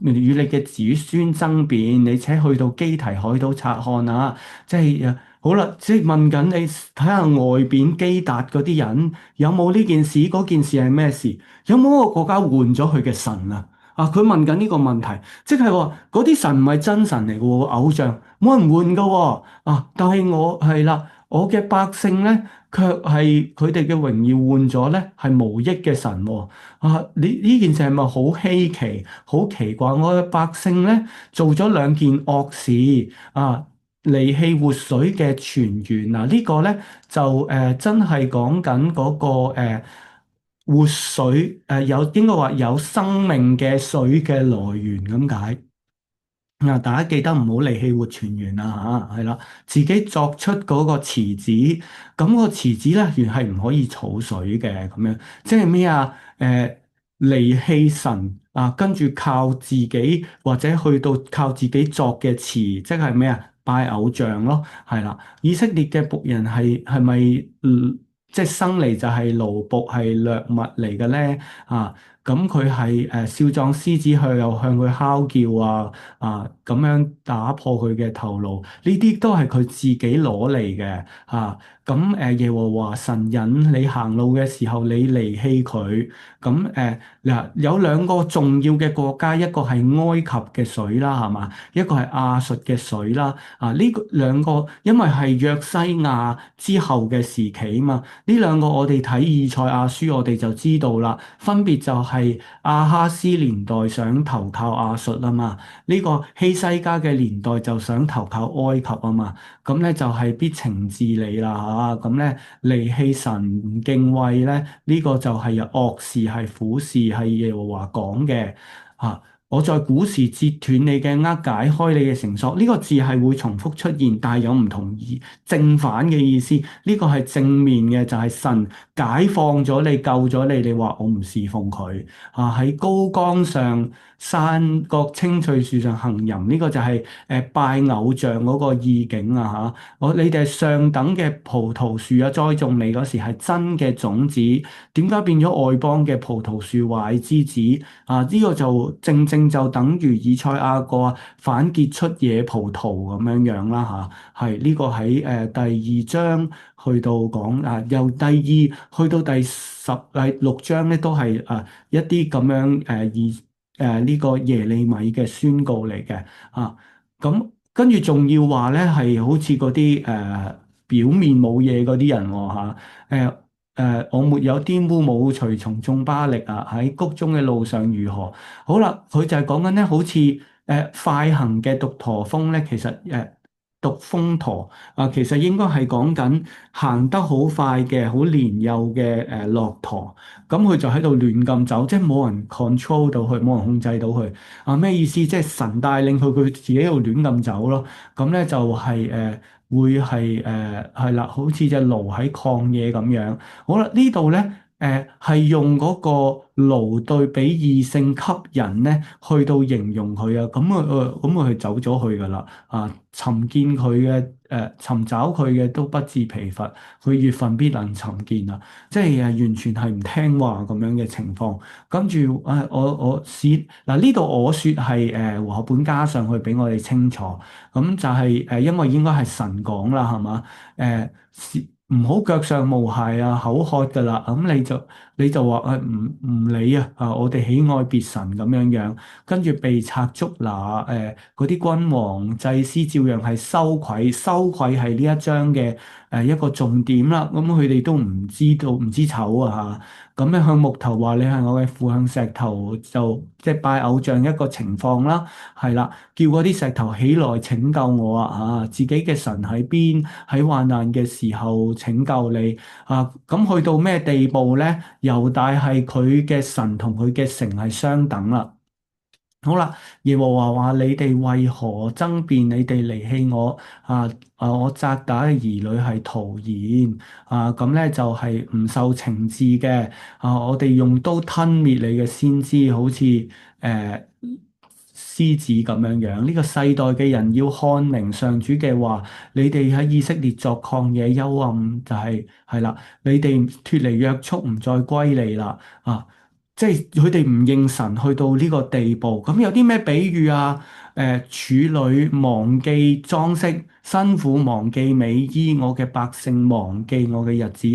[SPEAKER 1] 與你嘅子孫爭辯，你且去到基提海島察看即係好啦，即係問緊你睇下外邊基達嗰啲人有冇呢件事？嗰件事係咩事？有冇一個國家換咗佢嘅神啊？佢問緊呢個問題，即係話嗰啲神唔係真神嚟嘅喎，偶像冇人換㗎喎但係我係啦。我嘅百姓咧，卻係佢哋嘅榮耀換咗咧，係無益嘅神喎。呢件事係咪好稀奇、好奇怪？我嘅百姓咧做咗兩件惡事啊，離棄活水嘅泉源嗱，呢個咧就真係講緊嗰個活水有應該話有生命嘅水嘅來源咁解。啊！大家記得唔好離棄活泉源啊！嚇，係啦，自己作出嗰個池子，咁個池子咧原係唔可以儲水嘅，咁樣即係咩啊？離棄神啊，跟住靠自己或者去到靠自己作嘅池，即係咩啊？拜偶像咯，係啦。以色列嘅僕人係咪即係生嚟就係奴僕係掠物嚟嘅咧？啊！咁佢係少壯獅子，佢又向佢哮叫啊！咁樣打破佢嘅頭顱，呢啲都係佢自己攞嚟嘅啊！咁耶和華神引你行路嘅時候，你離棄佢，咁嗱有兩個重要嘅國家，一個係埃及嘅水啦，係嘛？一個係亞述嘅水啦。呢個兩個因為係約西亞之後嘅時期嘛，呢兩個我哋睇以賽亞書，我哋就知道啦，分別就係亞哈斯年代想投靠亞述啊嘛。呢個希西家嘅年代就想投靠埃及啊嘛，咁咧就係必懲治你啦嚇，咁咧離棄神唔敬畏咧，呢個就係惡事係苦事係耶和華講嘅嚇。我在古時截斷你嘅軛，解開你嘅繩索。呢個字係會重複出現，但係有唔同意正反嘅意思。呢個係正面嘅，就係神解放咗你，救咗你。你話我唔侍奉佢喺高崗上。山角青翠樹上行淫，呢個就係拜偶像嗰個意境啊嚇！你哋上等嘅葡萄樹啊，栽種你嗰時係真嘅種子，點解變咗外邦嘅葡萄樹壞枝子啊？呢個就正正就等於以賽亞個反結出野葡萄咁樣樣啦嚇，係呢個喺第二章去到講啊，由第二去到第6章咧，都係一啲咁樣呢個耶利米嘅宣告嚟嘅咁跟住仲要話咧係好似嗰啲表面冇嘢嗰啲人喎我沒有玷污，冇隨從眾巴力喺谷中嘅路上如何？好啦，佢就係講緊咧，好似快行嘅獨駝峰咧，其實獨峰駝其實應該係講緊行得好快嘅好年幼嘅駱駝。咁佢就喺度亂咁走，即係冇人 control 到佢，冇人控制到佢。咩意思？即係神帶領佢，佢自己喺度亂咁走咯。咁咧就係會係啦，好似隻驢喺曠野咁樣。好啦，呢度咧係用嗰個驢對比異性吸引咧，去到形容佢啊。咁佢走咗去噶啦。尋見佢嘅尋找佢嘅都不致疲乏，佢月份必能尋見啊！即係完全係唔聽話咁樣嘅情況。跟住我試嗱呢度我説係和合本加上去俾我哋清楚。咁就係因為應該係神講啦，係嘛？唔好腳上無鞋啊，口渴噶啦。咁你就話唔理啊！我哋喜愛別神咁樣樣，跟住被賊捉拿嗰啲君王祭司照樣係羞愧，羞愧係呢一章嘅一個重點啦。咁佢哋都唔知道唔知醜啊嚇！咁咧向木頭話你係我嘅父，向石頭就即係拜偶像一個情況啦，係啦，叫嗰啲石頭起來拯救我自己嘅神喺邊？喺患難嘅時候拯救你咁去到咩地步咧？猶大係佢嘅神同佢嘅城係相等啦。好啦，耶和華話：你哋為何爭辯？你哋離棄我我責打嘅兒女係徒然咁咧就係唔受懲治嘅我哋用刀吞滅你嘅先知，好似獅子咁樣樣。呢個世代嘅人要看明上主嘅話，你哋喺以色列作曠野幽暗，就係啦，你哋脫離約束，唔再歸嚟啦即係佢哋唔認神去到呢個地步，咁有啲咩比喻啊？處女忘記裝飾，新婦忘記美衣，我嘅百姓忘記我嘅日子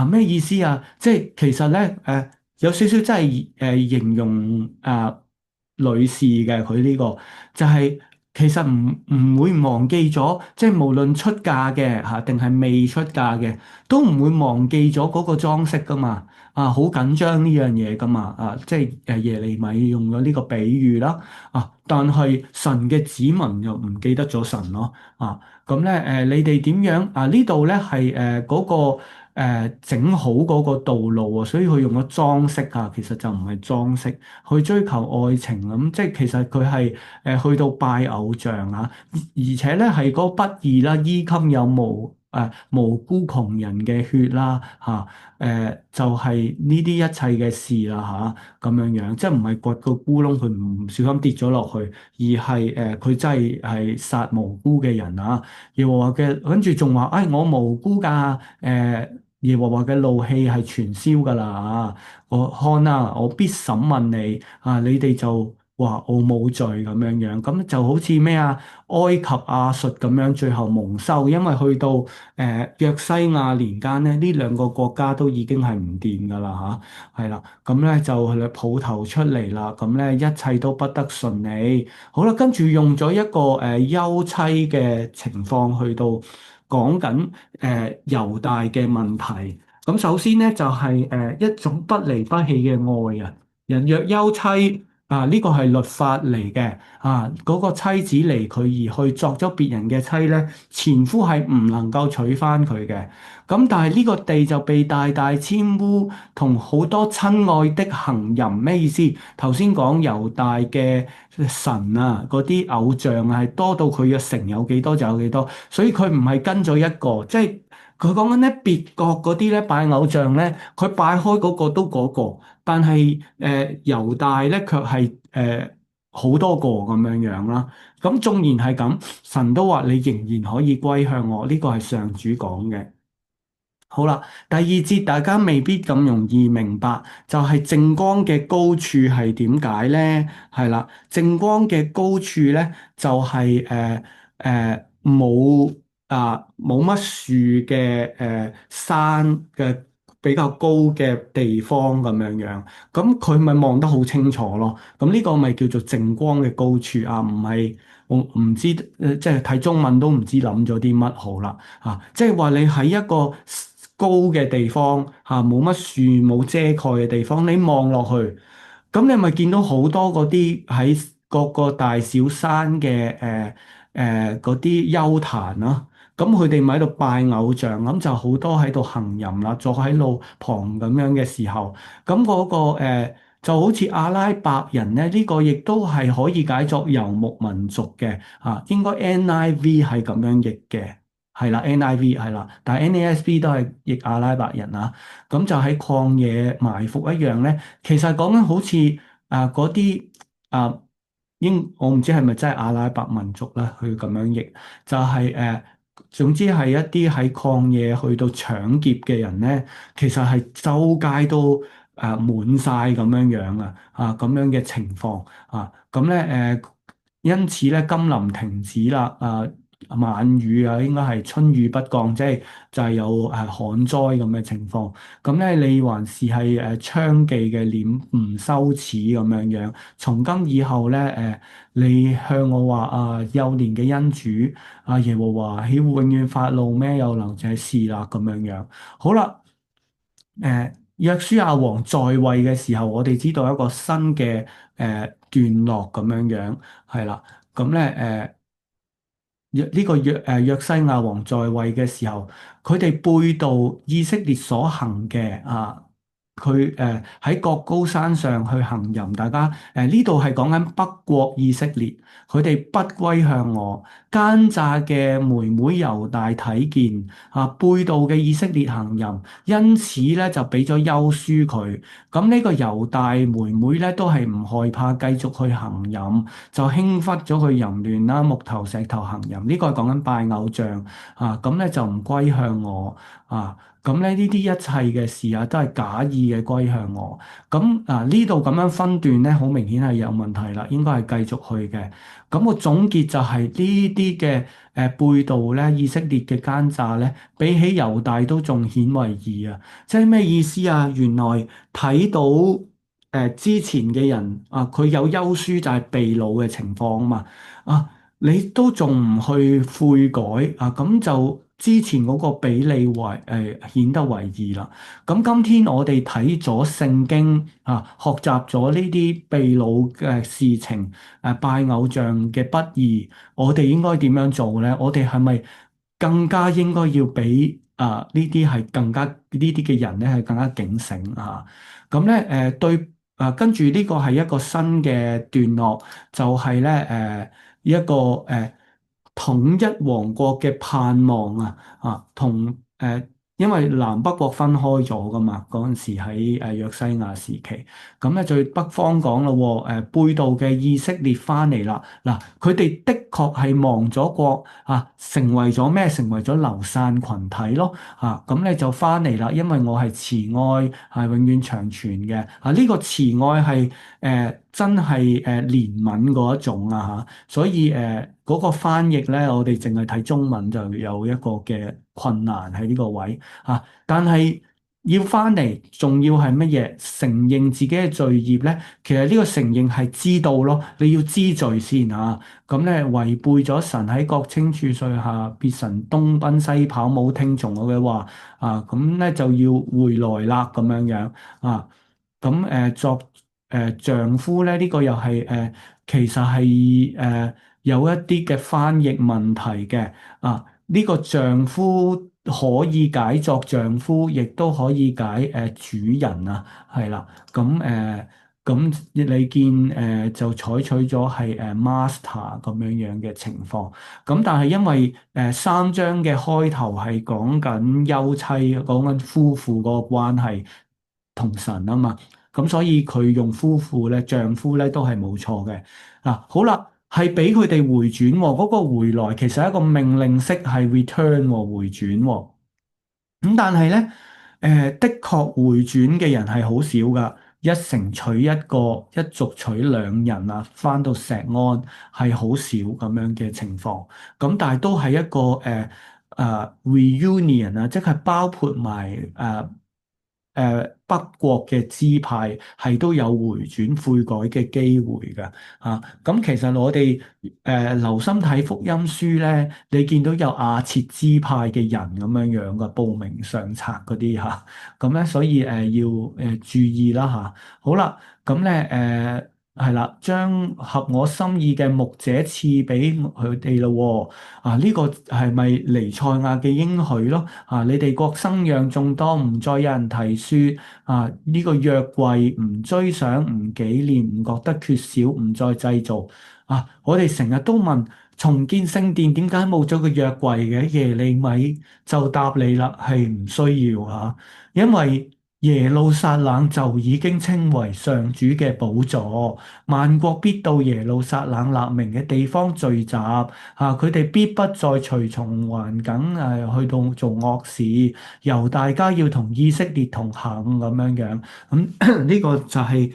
[SPEAKER 1] 咩意思啊？即係其實咧有少少真係形容女士嘅佢呢個就係、其實唔會忘記咗，即係無論出嫁嘅嚇，定係未出嫁嘅，都唔會忘記咗嗰個裝飾噶嘛。啊，好緊張呢樣嘢噶嘛。啊，即係耶利米用咗呢個比喻啦。啊，但係神嘅子民又唔記得咗神咯。啊，咁咧你哋點樣啊？呢度咧係嗰個整好嗰個道路啊，所以佢用咗裝飾啊，其實就唔係裝飾，去追求愛情咁，即係其實佢係。去到拜偶像啊，而且咧係嗰不義啦，衣襟有無辜窮人嘅血啦嚇，就係呢啲一切嘅事啦嚇，咁樣樣，即係唔係掘個窟窿佢唔小心跌咗落去，而係佢真係殺無辜嘅人啊！耶和華嘅跟住仲話，我無辜㗎，耶和華嘅怒氣係全燒㗎啦啊！我看啊，我必審問你啊，你哋就。話我冇罪咁樣樣，咁就好似咩啊？埃及亞述咁樣，最後蒙羞，因為去到約西亞年間咧，呢兩個國家都已經係唔掂噶啦吓，係啦，咁咧就抱頭出嚟啦，咁咧一切都不得順利。好啦，跟住用咗一個休妻嘅情況去到講緊猶大嘅問題。咁首先咧就係一種不離不棄嘅愛啊，人若休妻。啊！呢個係律法嚟嘅，嗰個妻子離佢而去作咗別人嘅妻咧，前夫係唔能夠娶翻佢嘅。咁但係呢個地就被大大玷污，同好多親愛的行淫，咩意思？頭先講猶大嘅神啊，嗰啲偶像係多到佢嘅城有幾多就有幾多，所以佢唔係跟咗一個，即係佢講緊咧別國嗰啲咧拜偶像咧，佢拜開嗰個都嗰個。但係猶大咧卻係好多個咁樣樣啦。咁縱然係咁，神都話你仍然可以歸向我，呢個係上主講嘅。好啦，第二節大家未必咁容易明白，就係淨光嘅高處係點解咧？係啦，淨光嘅高處咧就係冇乜樹嘅山嘅比較高嘅地方咁樣樣，咁佢咪望得好清楚咯。咁呢個咪叫做淨光嘅高處啊？唔係我唔知即係睇中文都唔知諗咗啲乜好啦。即係話你喺一個高嘅地方嚇，冇乜樹冇遮蓋嘅地方，你望落去，咁你咪見到好多嗰啲喺各個大小山嘅嗰啲丘壇咯。咁佢哋咪喺度拜偶像，咁就好多喺度行淫啦，坐喺路旁咁樣嘅時候，咁嗰個就好似阿拉伯人咧，呢個亦都係可以解作游牧民族嘅應該 NIV 係咁樣譯嘅。係啦，NIV 係啦，但係 NASB 都係譯阿拉伯人啊，咁就喺曠野埋伏一樣咧。其實講緊好似嗰啲啊我唔知係咪真係阿拉伯民族啦，佢咁樣譯就係總之係一啲喺曠野去到搶劫嘅人咧，其實係周街都滿晒咁樣樣咁樣嘅情況咁咧因此咧，甘霖停止啦，晚雨啊，應該係春雨不降，即係就係有旱災咁嘅情況。咁咧，你還是係娼妓嘅臉唔羞恥咁樣樣。從今以後咧，你向我話幼年嘅恩主耶和華豈會永遠發怒咩？又能者是啦咁樣樣。好啦，約書亞王在位嘅時候，我哋知道一個新嘅段落咁樣樣，係啦。咁咧約西亞王在位嘅時候，佢哋背道以色列所行嘅佢喺各高山上去行淫，大家呢度係講緊北國以色列，佢哋不歸向我，奸詐嘅妹妹猶大睇見背道嘅以色列行淫，因此咧就俾咗休書佢。咁呢個猶大妹妹咧都係唔害怕，繼續去行淫，就輕忽咗佢淫亂啦，木頭石頭行淫，呢個係講緊拜偶像咁咧就唔歸向我啊。咁咧呢啲一切嘅事都係假意嘅歸向我。咁呢度咁樣分段咧，好明顯係有問題啦，應該係繼續去嘅。咁我總結就係呢啲嘅背道咧，以色列嘅奸詐咧，比起猶大都仲顯為義啊！即係咩意思啊？原來睇到之前嘅人佢有休書就係被擄嘅情況啊嘛。你都仲唔去悔改啊？咁就之前嗰個比利顯得為義啦。咁今天我哋睇咗聖經啊，學習咗呢啲秘魯嘅事情，拜偶像嘅不義，我哋應該點樣做咧？我哋係咪更加應該要比呢啲係更加呢啲嘅人咧係更加警醒啊？咁咧對跟住呢個係一個新嘅段落，就係咧一個統一王國嘅盼望同因為南北國分開咗噶嘛，嗰陣時喺約西亞時期，咁咧就北方講咯喎，背道嘅以色列翻嚟啦，嗱，佢哋的確係亡咗國成為咗咩？成為咗流散群體咯，咁你就翻嚟啦，因為我係慈愛係永遠長存嘅，呢個慈愛係真係憐憫嗰一種所以嗰個翻譯咧，我哋淨係睇中文就有一個嘅困難喺呢個位但係要翻嚟，仲要係乜嘢？承認自己嘅罪孽咧，其實呢個承認係知道咯，你要知罪先咁咧違背咗神喺國清處稅下，別神東奔西跑，冇聽從我嘅話咁咧就要回來啦咁樣樣咁作丈夫咧，呢個又係其實係有一啲嘅翻譯問題嘅呢個丈夫可以解作丈夫，亦都可以解主人係啦。咁你見就採取咗係master 咁樣樣嘅情況。咁但係因為三章嘅開頭係講緊休妻，講緊夫婦嗰個關係同神啊嘛。咁所以佢用夫婦咧、丈夫咧都係冇錯嘅。好啦，係俾佢哋回轉喎，嗰個回來其實係一個命令式係 return 喎，回轉喎。咁但係咧，的確回轉嘅人係好少噶，一城取一個，一族取兩人翻到石安係好少咁樣嘅情況。咁但係都係一個reunion 即係包括埋北國嘅支派係都有回轉悔改嘅機會㗎咁其實我哋留心睇福音書咧，你見到有亞設支派嘅人咁樣樣嘅報名上冊嗰啲咁咧所以要注意啦好啦，咁咧係啦，將合我心意嘅牧者賜俾佢哋咯呢個係咪彌賽亞嘅應許咯？你哋國生養眾多，唔再有人提説呢個約櫃唔追想、唔紀念、唔覺得缺少、唔再製造我哋成日都問重建聖殿點解冇咗個約櫃嘅？耶利米就答你啦，係唔需要因為耶路撒冷就已經稱為上主嘅寶座，萬國必到耶路撒冷立名嘅地方聚集佢哋必不再隨從環境去到做惡事，由大家要同以色列同行咁樣樣，咁呢個就係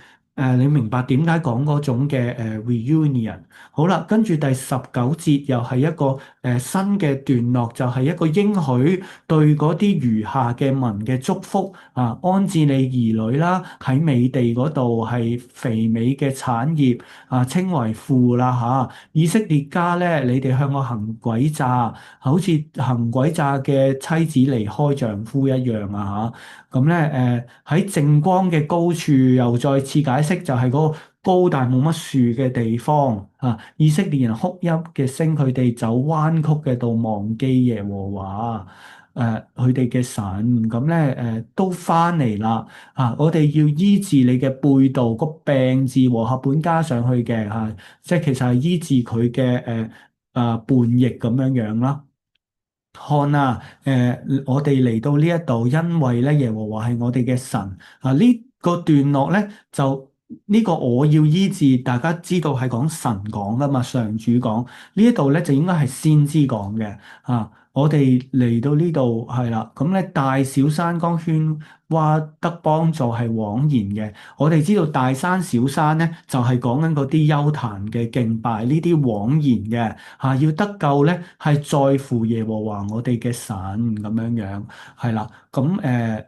[SPEAKER 1] 你明白點解講嗰種嘅reunion。好啦，跟住第19節又係一個新嘅段落，就係一個應許對嗰啲餘下嘅民嘅祝福安置你兒女啦，喺美地嗰度係肥美嘅產業稱為父啦以色列家咧，你哋向我行詭詐，好似行詭詐嘅妻子離開丈夫一樣咁咧喺淨光嘅高處又再次解釋，就係嗰個高大冇乜樹嘅地方以色列人哭泣嘅聲，佢哋走彎曲嘅道，忘記耶和華佢哋嘅神，咁咧都翻嚟啦我哋要醫治你嘅背道，個病字和合本加上去嘅即係其實係醫治佢嘅叛逆咁樣樣啦。看我哋嚟到呢一度，因為咧耶和華係我哋嘅神呢個段落咧就呢個我要醫治，大家知道係講神講噶嘛，上主講呢一度咧就應該係先知講嘅我哋嚟到呢度係啦，咁咧大小山崗喧嘩得幫助係枉然嘅。我哋知道大山小山咧就係講緊嗰啲邱壇嘅敬拜，呢啲枉然嘅要得救咧係在乎耶和華我哋嘅神咁樣樣係啦。咁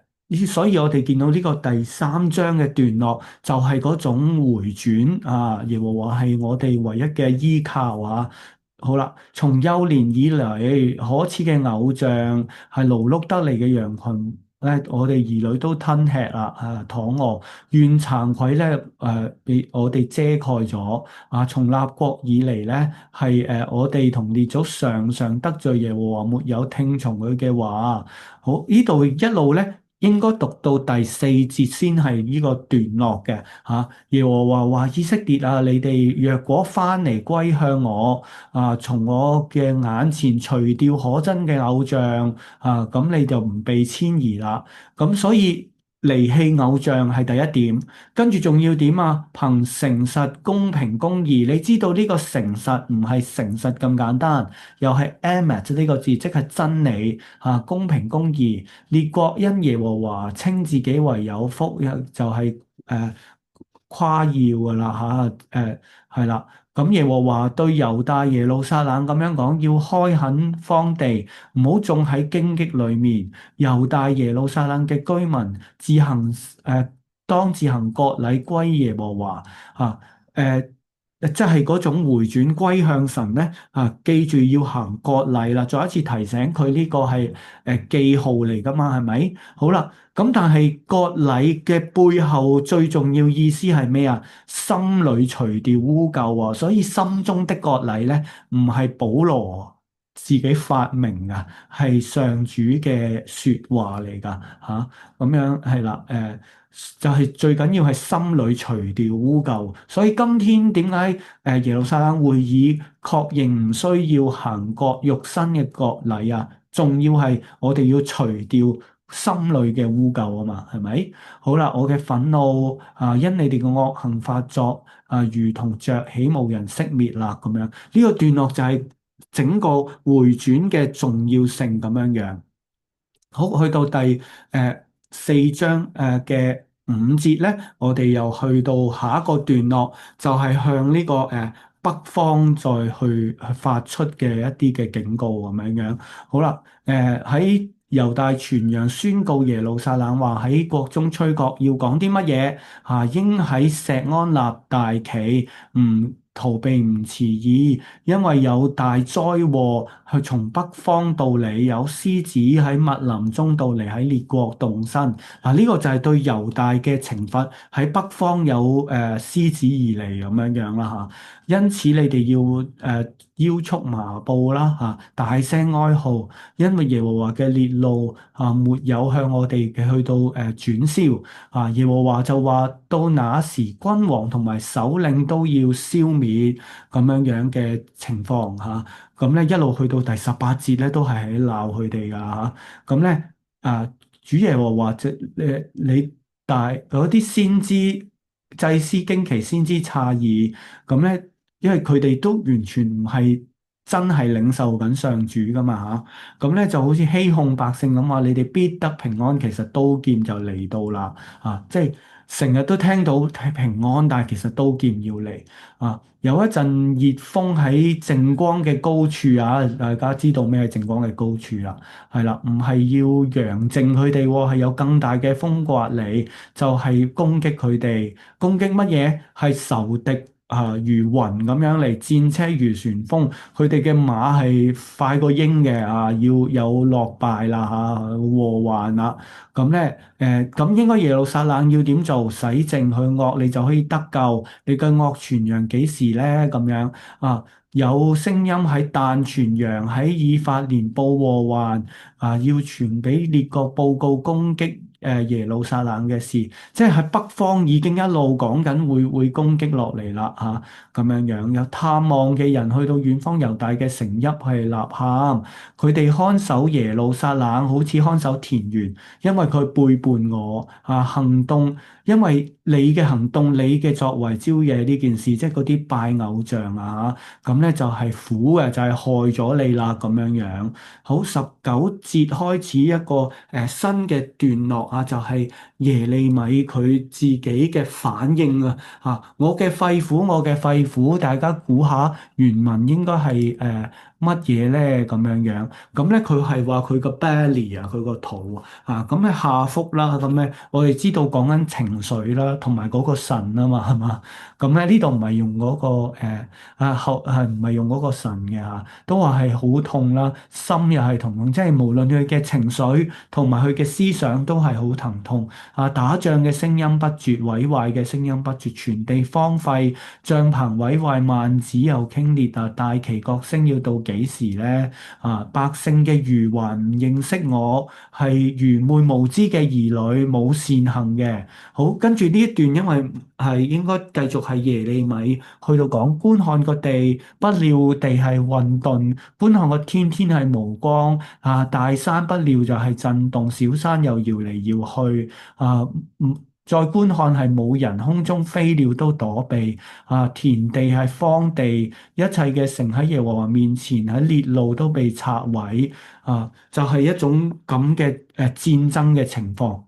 [SPEAKER 1] 所以我哋見到呢個第3章嘅段落就係嗰種回轉耶和華係我哋唯一嘅依靠好啦，從幼年以嚟，可恥嘅偶像係勞碌得嚟嘅羊群咧，我哋兒女都吞吃啦，躺餓，願慚愧咧，俾我哋遮蓋咗。從立國以嚟咧，係我哋同列祖常常得罪耶和華，沒有聽從佢嘅話。好，呢度一路咧。應該讀到第四節先係呢個段落嘅耶和華話：以色列啊，你哋若果翻嚟歸向我。從我嘅眼前除掉可憎嘅偶像，咁你就唔被遷移啦。咁所以離棄偶像係第一點，跟住仲要點啊？憑誠實、公平、公義。你知道呢個誠實唔係誠實咁簡單，又係 emet 呢個字，即係真理公平、公義。列國因耶和華稱自己為有福，就係、誇耀噶啦係啦。咁耶和華對猶大耶路撒冷咁樣講，要開墾荒地，唔好種喺荊棘裏面。猶大耶路撒冷嘅居民自行當自行割禮歸耶和華啊誒。即係嗰種回轉歸向神咧記住要行割禮啦。再一次提醒佢呢個係記號嚟噶嘛，係咪？好啦。咁但係割禮嘅背後最重要意思係咩啊？心裏除掉污垢啊！所以心中的割禮咧，唔係保羅自己發明啊，係上主嘅説話嚟㗎嚇。咁樣係啦，就係最緊要係心裏除掉污垢。所以今天點解耶路撒冷會議確認唔需要行割肉身嘅割禮啊？仲要係我哋要除掉心裏嘅污垢啊嘛，係咪？好啦，我嘅憤怒因你哋嘅惡行發作如同着起無人熄滅啦，咁樣呢個段落就係整個回轉嘅重要性咁樣樣。好，去到第四章嘅5節咧，我哋又去到下一個段落，就係向呢個北方再去發出嘅一啲嘅警告咁樣樣。好啦，喺猶大傳揚宣告耶路撒冷話喺國中吹角，要講啲乜嘢應喺錫安立大旗，唔逃避唔遲疑，因為有大災禍係從北方到嚟，有獅子喺密林中到嚟，喺列國動身。呢個就係對猶大嘅懲罰，喺北方有獅子而嚟咁樣樣啦嚇。因此你哋要腰束麻布啦大聲哀號，因為耶和華嘅烈怒沒有向我哋嘅去到轉消耶和華就話到那時君王同埋首領都要消滅咁樣樣嘅情況咁咧一路去到第18節咧都係喺鬧佢哋噶咁咧主耶和華即你大嗰啲先知祭司驚奇先知詫異咁咧，因為佢哋都完全唔係真係領受緊上主噶嘛咁咧就好似欺哄百姓咁話，你哋必得平安，其實刀劍就嚟到啦即係成日都聽到平安，但係其實刀劍要嚟有一陣熱風喺淨光嘅高處大家知道咩係淨光嘅高處啦，係啦，唔係要揚淨佢哋喎，係有更大嘅風刮嚟，就係攻擊佢哋，攻擊乜嘢？係仇敵如雲咁樣嚟，戰車如旋風，佢哋嘅馬係快過鷹嘅要有落敗啦禍患啦，咁咧咁應該耶路撒冷要點做？洗淨佢惡，你就可以得救。你嘅惡傳揚幾時咧？咁樣有聲音喺但傳揚，喺以法蓮報禍患要傳俾列國報告攻擊耶路撒冷嘅事，即係喺北方已經一路講緊會攻擊落嚟啦咁樣樣。有探望嘅人去到遠方猶大嘅城邑係吶喊，佢哋看守耶路撒冷，好似看守田園，因為佢背叛我行動。因為你嘅行動、你嘅作為招惹呢件事，即係嗰啲拜偶像咁咧就係苦嘅，就係害咗你啦咁樣樣。好，19節開始一個新嘅段落就係耶利米佢自己嘅反應我嘅肺腑，我嘅肺腑，大家估下原文應該係乜嘢咧咁樣樣。咁咧佢係話佢個 belly 啊，佢個肚啊，咁咧下腹啦，咁咧我哋知道講緊情緒啦，同埋嗰個腎啊嘛，係嘛？咁咧呢度唔係用嗰個後係唔係用嗰個腎嘅嚇，都話係好痛啦，心又係痛，即係無論佢嘅情緒同埋佢嘅思想都係好疼痛啊！打仗嘅聲音不絕，毀壞嘅聲音不絕，全地荒廢，帳棚毀壞，幔子又傾裂啊！大旗角聲要到幾時呢？啊！百姓嘅愚頑唔認識我，係愚昧無知嘅兒女，冇善行嘅。好，跟住呢一段，因為係應該繼續係耶利米去到講，觀看個地，不料地係混沌；觀看個天，天係無光。啊，大山不料就係震動，小山又搖嚟搖去。啊，再觀看係冇人，空中飛鳥都躲避。啊，田地係荒地，一切嘅城喺耶和華面前喺烈怒都被拆毀。啊，就係一種咁嘅戰爭嘅情況。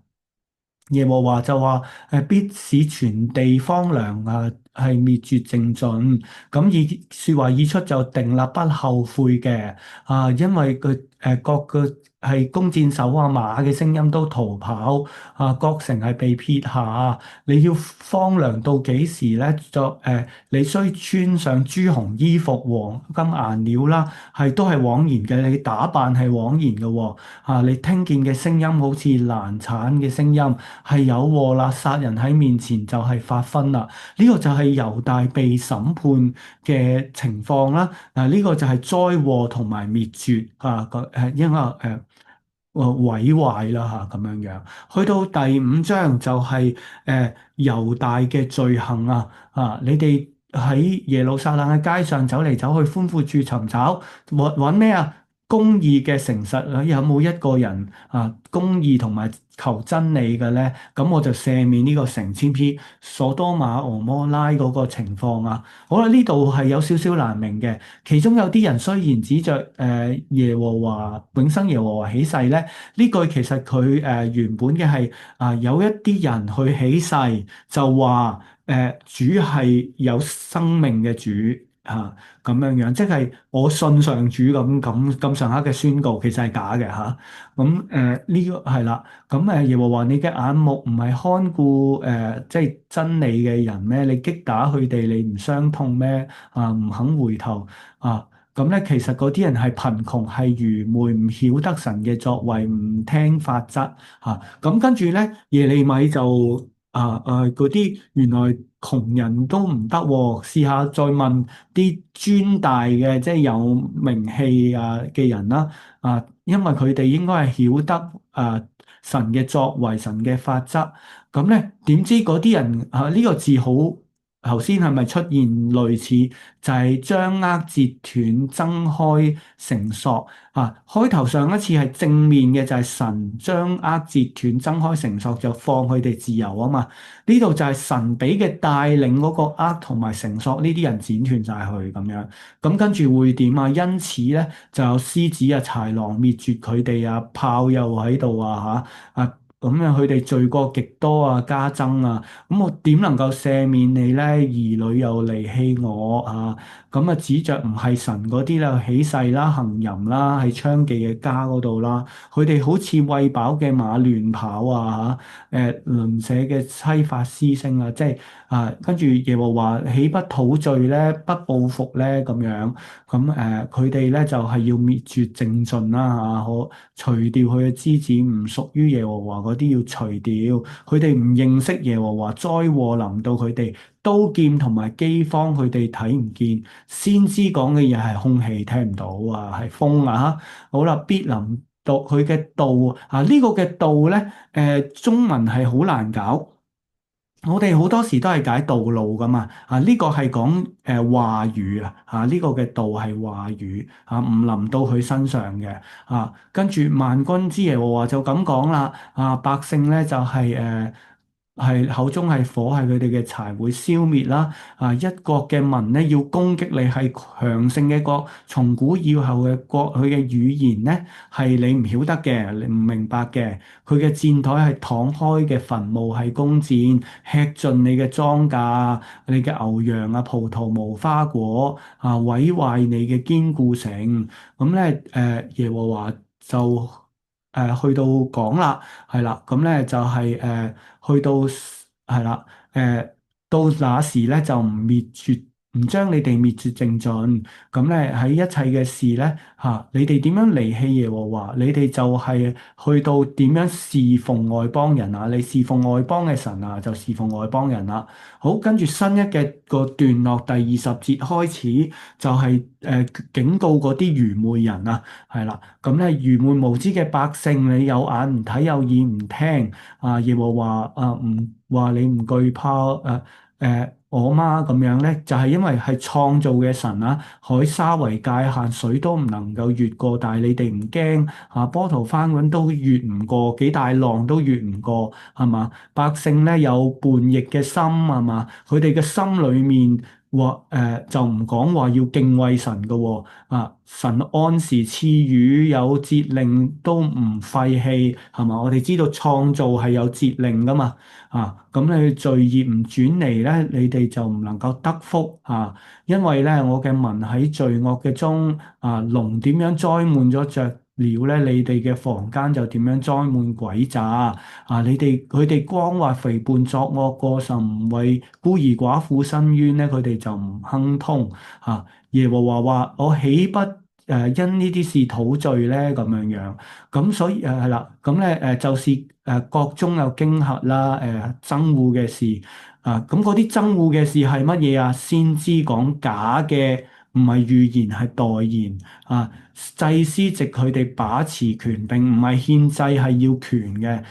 [SPEAKER 1] 耶和華就話：必使全地荒涼啊，係滅絕淨盡。咁説話已出就定立不後悔嘅啊，因為佢各個係弓箭手啊馬嘅聲音都逃跑啊，各城係被撇下。你要荒涼到幾時咧？你須穿上朱紅衣服、黃金顏料啦，係都係枉然嘅。你打扮係枉然嘅喎。啊，你聽見嘅聲音好似難產嘅聲音。係有禍啦！殺人喺面前就係發昏啦。呢個就係猶大被審判嘅情況啦。嗱，呢個就係災禍同埋滅絕啊，應該毀壞啦嚇咁樣樣。去到第五章就係猶大嘅罪行啊！你哋喺耶路撒冷嘅街上走嚟走去，歡呼住尋找揾咩啊？公義嘅誠實啊，有冇一個人公義同埋求真理嘅咧？咁我就赦免呢個城，偏偏所多瑪俄摩拉嗰個情況啊。好啦，呢度係有少少難明嘅。其中有啲人雖然指着耶和華永生耶和華起誓咧，呢句其實佢原本嘅係有一啲人去起誓就話主係有生命嘅主。咁樣樣，即係我信上主咁上下嘅宣告，其實係假嘅嚇。咁呢個係啦。咁耶和華你嘅眼目唔係看顧即係真理嘅人咩？你擊打佢哋，你唔傷痛咩？唔肯回頭啊！咁咧，其實嗰啲人係貧窮，係愚昧，唔曉得神嘅作為，唔聽法則嚇。咁跟住咧，耶利米就嗰啲原來窮人都唔得喎，試下再問啲尊大嘅，即係有名氣嘅人啦。因為佢哋應該係曉得神嘅作為、神嘅法則。咁咧，點知嗰啲人呢個字好，頭先係咪出現類似就係將握截斷、掙開繩索開頭上一次係正面嘅，就係神將握截斷、掙開繩索就放佢哋自由啊嘛。呢度就係神俾嘅帶領嗰個握同埋繩索，呢啲人剪斷晒佢咁樣。咁跟住會點啊？因此咧就有獅子啊、豺狼滅絕佢哋啊，豹又喺度咁樣佢哋罪過極多加增咁我點能夠赦免你咧？兒女又離棄我咁指着唔係神嗰啲啦，起誓啦、行淫啦，喺娼妓嘅家嗰度啦，佢哋好似餵飽嘅馬亂跑鄰舍嘅妻發嘶聲即係跟住耶和華豈不討罪咧？不報復咧？咁樣咁佢哋咧就係要滅絕淨盡啦可除掉佢嘅枝子，唔屬於耶和華嗰啲要除掉。佢哋唔認識耶和華，災禍臨到佢哋，刀劍同埋饑荒佢哋睇唔見。先知講嘅嘢係空氣聽唔到係風好啦，必臨到佢嘅道呢個嘅道咧中文係好難搞。我哋好多時都係解道路噶嘛呢個係講話語呢個嘅道係話語唔臨到佢身上嘅跟住萬軍之耶和華就咁講啦百姓咧就係係口中係火，係佢哋嘅柴會消滅啦。啊，一國嘅民咧要攻擊你係強盛嘅國，從古以後嘅國，佢嘅語言咧係你唔曉得嘅，你唔明白嘅。佢嘅戰台係敞開嘅墳墓，係攻戰，吃盡你嘅莊稼、你嘅牛羊啊、葡萄、無花果啊，毀壞你嘅堅固城。咁咧耶和華就去到講啦。係啦，咁咧就係去到係啦，到那時咧就唔滅絕，唔將你哋滅絕淨盡。咁咧喺一切嘅事咧你哋點樣離棄耶和華？你哋就係去到點樣侍奉外邦人啊？你侍奉外邦嘅神啊，就侍奉外邦人啦。好，跟住新一嘅個段落，第20節開始就係警告嗰啲愚昧人啊。係啦，咁咧愚昧無知嘅百姓，你有眼唔睇，有耳唔聽啊！耶和華唔話你唔懼怕我嗎？咁樣咧，就係因為係創造嘅神啊，海沙為界限，水都唔能夠越過，但係你哋唔驚啊，波濤翻滾都越唔過，幾大浪都越唔過，係嘛？百姓咧有叛逆嘅心，係嘛？佢哋嘅心裡面就唔講話要敬畏神嘅喎。神按時賜雨，有節令都唔廢棄，係嘛？我哋知道創造係有節令噶嘛。咁你罪孽唔轉離咧，你哋就唔能夠得福因為咧我嘅民喺罪惡嘅中龍點樣栽滿咗雀鳥咧，你哋嘅房間就點樣栽滿詭詐你哋佢哋光滑肥胖作惡過甚，為孤兒寡婦伸冤咧，佢哋就唔亨通耶和華話：我豈不因呢啲事討罪咧？咁樣樣，咁所以係啦，咁咧就是國中有驚嚇啦，憎惡嘅事咁嗰啲憎惡嘅事係乜嘢啊？先知講假嘅，唔係預言係代言祭司藉佢哋把持權柄，唔係獻祭係要權嘅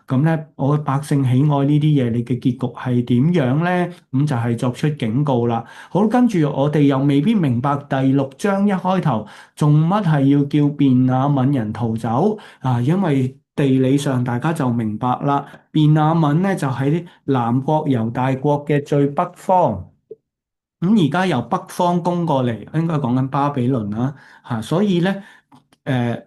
[SPEAKER 1] 咁咧，我百姓喜愛呢啲嘢，你嘅結局係點樣咧？咁就係作出警告啦。好，跟住我哋又未必明白第6章一開頭，做乜係要叫便雅憫人逃走因為地理上大家就明白啦，便雅憫咧就喺南國猶大國嘅最北方。咁而家由北方攻過嚟，應該講緊巴比倫啦所以咧誒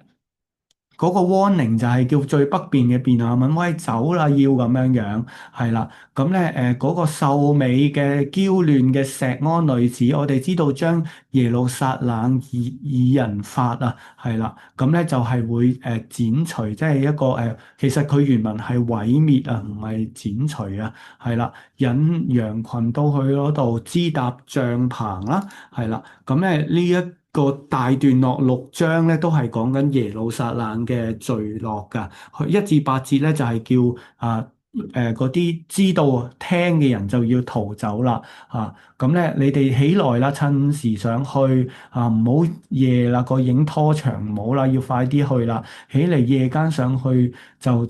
[SPEAKER 1] 嗰個 warning 就係叫最北邊嘅便雅憫喂走啦，要咁樣樣係啦。咁咧嗰個秀美嘅嬌嫩嘅錫安女子，我哋知道將耶路撒冷以人法係啦。咁咧就係會剪除，即係一個其實佢原文係毀滅唔係剪除係啦。引羊群到去嗰度支搭帳棚啦，係啦。咁咧呢一個大段落6章咧，都係講緊耶路撒冷嘅墜落㗎。1至8節咧就係叫嗰啲知道聽嘅人就要逃走啦咁咧你哋起來啦，趁時上去唔好夜啦，個影拖長唔好啦，要快啲去啦。起嚟夜間上去就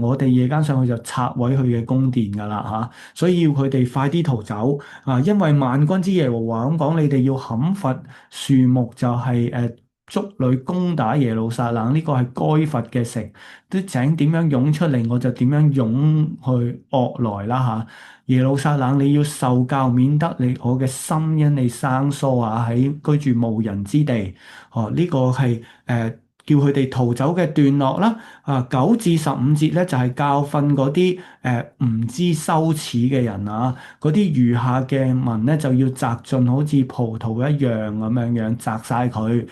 [SPEAKER 1] 我哋夜間上去就拆毀佢嘅宮殿㗎啦所以要佢哋快啲逃走因為萬軍之耶和華咁講，你哋要砍伐樹木就係築壘攻打耶路撒冷，呢個係該罰嘅城。啲井點樣湧出嚟，我就點樣湧去惡來啦耶路撒冷，你要受教，免得我嘅心因你生疏喺居住無人之地。呢個係叫佢哋逃走嘅段落啦。9至15節咧就係教訓嗰啲唔知羞恥嘅人嗰啲餘下嘅民咧就要摘盡，好似葡萄一樣咁樣樣摘晒佢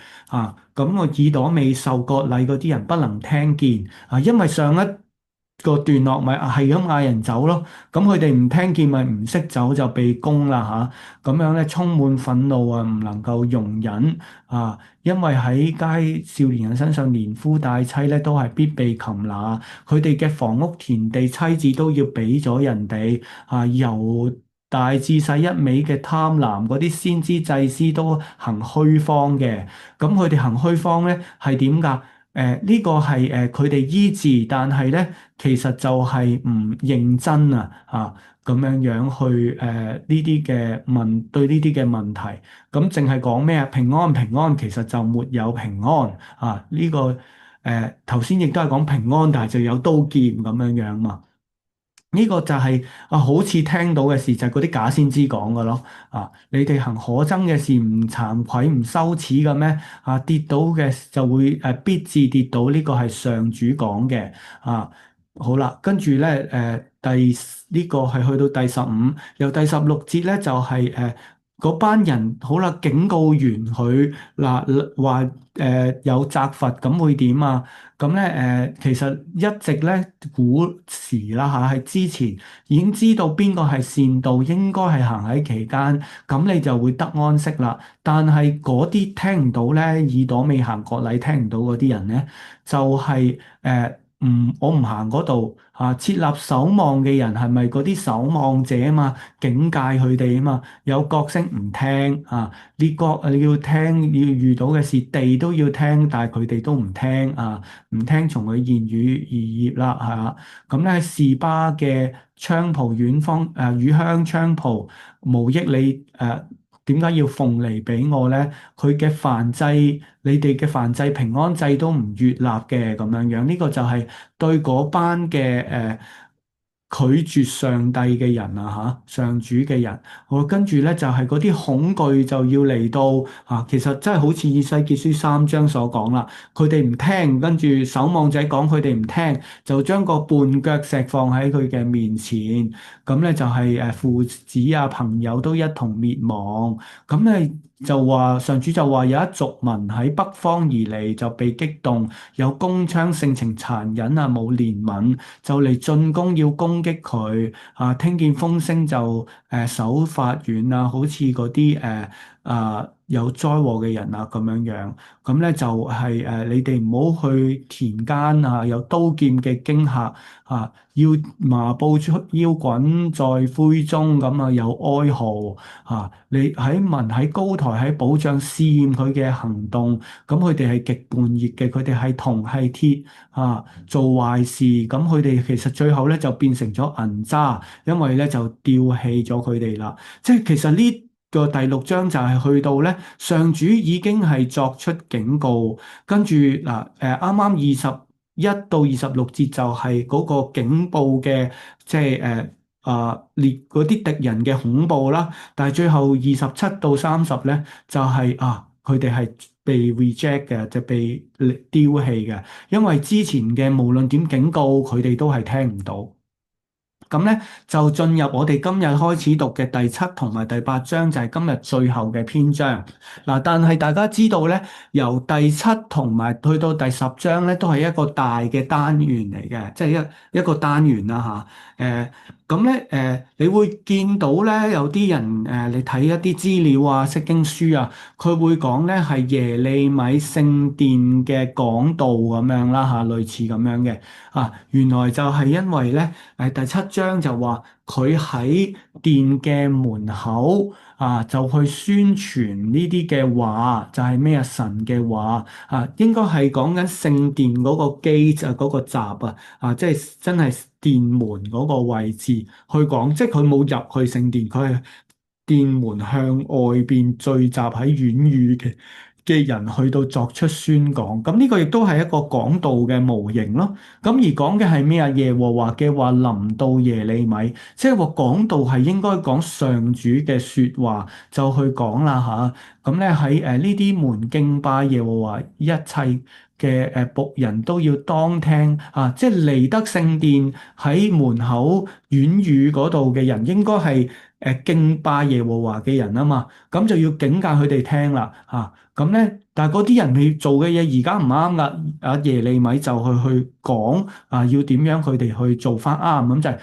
[SPEAKER 1] 咁我耳朵未受割禮嗰啲人不能聽見因為上一個段落咪係咁嗌人走咯，咁佢哋唔聽見咪唔識走就被攻啦咁樣咧充滿憤怒唔能夠容忍因為喺街少年人身上連夫帶妻咧都係必被擒拿，佢哋嘅房屋田地妻子都要俾咗人哋由大至細一味嘅貪婪，嗰啲先知祭司都行虛謊嘅，咁佢哋行虛謊咧係點㗎？呢個係佢哋醫治，但係咧其實就係唔認真咁樣樣去呢啲嘅對呢啲嘅問題，咁淨係講咩平安平安，其實就沒有平安呢個頭先亦都係講平安，但係就有刀劍咁樣樣嘛。呢個就係好似聽到嘅事就係嗰啲假先知講嘅咯。你哋行可憎嘅事唔慚愧唔羞恥嘅咩？跌倒嘅就會必致跌倒，呢個係上主講嘅。啊，好啦，跟住咧呢個係去到第十五，由第十六節咧就係嗰班人好啦，警告完佢嗱話有責罰，咁會點啊？咁咧其實一直咧古時啦嚇，喺之前已經知道邊個係善道，應該係行喺期間，咁你就會得安息啦。但係嗰啲聽唔到咧，耳朵未行割禮聽唔到嗰啲人咧，就係我唔行嗰度設立守望嘅人係咪嗰啲守望者啊嘛？警戒佢哋啊嘛，有角聲唔聽列國你要聽，要遇到嘅事地都要聽，但係佢哋都唔聽唔聽從佢言語而業啦，係嘛？咁咧，示巴嘅菖蒲遠方乳香菖蒲無益你點解要奉嚟俾我咧？佢嘅燔祭，你哋嘅燔祭平安祭都唔悅納嘅咁樣樣，呢個就係對嗰班嘅拒絕上帝嘅人上主嘅人，我跟住咧就係嗰啲恐懼就要嚟到其實真係好似以西結書3章所講啦，佢哋唔聽，跟住守望者講佢哋唔聽，就將個絆腳石放喺佢嘅面前，咁咧就係父子朋友都一同滅亡，咁咧就話上主就話有一族民喺北方而嚟就被激動，有弓槍性情殘忍冇憐憫。就嚟進攻要攻擊佢聽見風聲就手發軟好似嗰啲有災禍嘅人咁樣樣，咁咧就係你哋唔好去田間有刀劍嘅驚嚇要麻布出腰滾在灰中咁有哀號你喺民喺高台喺保障試驗佢嘅行動，咁佢哋係極叛逆嘅，佢哋係銅係鐵做壞事，咁佢哋其實最後咧就變成咗銀渣，因為咧就丟棄咗佢哋啦。即係其實呢個第6章就係去到咧，上主已經係作出警告，跟住啱啱21到26節就係嗰個警報嘅，即係列嗰啲敵人嘅恐怖啦。但係最後27到30咧就係佢哋係被 reject 嘅，就被丟棄嘅。因為之前嘅無論點警告，佢哋都係聽唔到。咁咧就進入我哋今日開始讀嘅第7同埋第8章，就係今日最後嘅篇章。但係大家知道咧，由第7同埋去到第10章咧，都係一個大嘅單元嚟嘅，即係一個單元啦嚇。咁咧你會見到咧有啲人你睇一啲資料釋經書佢會講咧係耶利米聖殿嘅講道咁樣啦類似咁樣嘅原來就係因為咧第7章就話佢喺殿嘅門口就去宣傳呢啲嘅話，就係咩神嘅話應該係講緊聖殿嗰個 gate 嗰個閘即係真係殿門嗰個位置去講，即係佢冇入去聖殿，佢係殿門向外邊聚集喺院宇嘅人去到作出宣講，咁呢個亦都係一個講道嘅模型咯。咁而講嘅係咩耶和華嘅話臨到耶利米，即係話講道係應該講上主嘅説話，就去講啦嚇。咁咧喺呢啲門敬拜耶和華一切嘅僕人都要當聽即係嚟得聖殿喺門口院宇嗰度嘅人，應該係敬拜耶和華嘅人啊嘛，咁就要警戒佢哋聽啦咁咧，但係嗰啲人未做嘅嘢而家唔啱噶，耶利米就去講要點樣佢哋去做翻啱，咁就係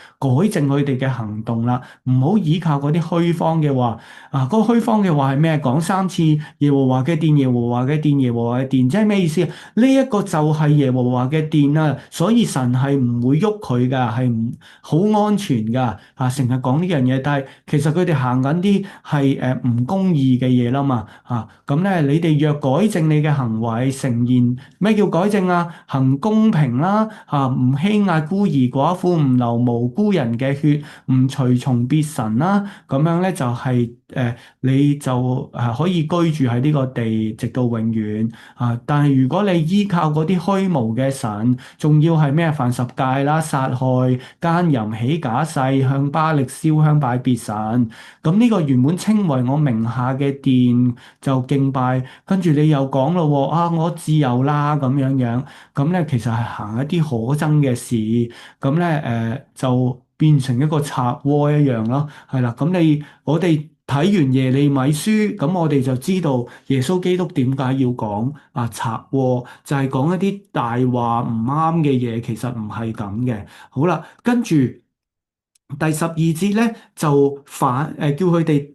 [SPEAKER 1] 改正佢哋嘅行動啦，唔好依靠嗰啲虛謊嘅話嗰個虛謊嘅話係咩？講3次耶和華嘅殿，耶和華嘅殿，耶和華嘅殿，即係咩意思啊？呢一個就係耶和華嘅殿所以神係唔會喐佢噶，係唔好安全噶成日講呢樣嘢，但係其實佢哋行緊啲係唔公義嘅嘢啦嘛咁咧你哋若改正你嘅行為，誠然咩叫改正行公平啦唔欺壓孤兒寡婦，唔流無辜人嘅血，唔隨從別神啦，咁樣咧就係你就可以居住喺呢個地直到永遠啊。但係如果你依靠嗰啲虛無嘅神，仲要係咩犯十戒啦、殺害、奸淫、起假誓、向巴力燒香拜別神，咁呢個原本稱為我名下嘅殿就敬拜，跟住你又講咯喎，啊我自由啦咁樣樣，咁咧其實係行一啲可憎嘅事，咁咧就變成一個賊窩一樣咯，係啦，我哋睇完耶利米書，咁我哋就知道耶穌基督點解要講啊賊窩，就係講一啲大話唔啱嘅嘢，其實唔係咁嘅。好啦，跟住第十二節咧就叫佢哋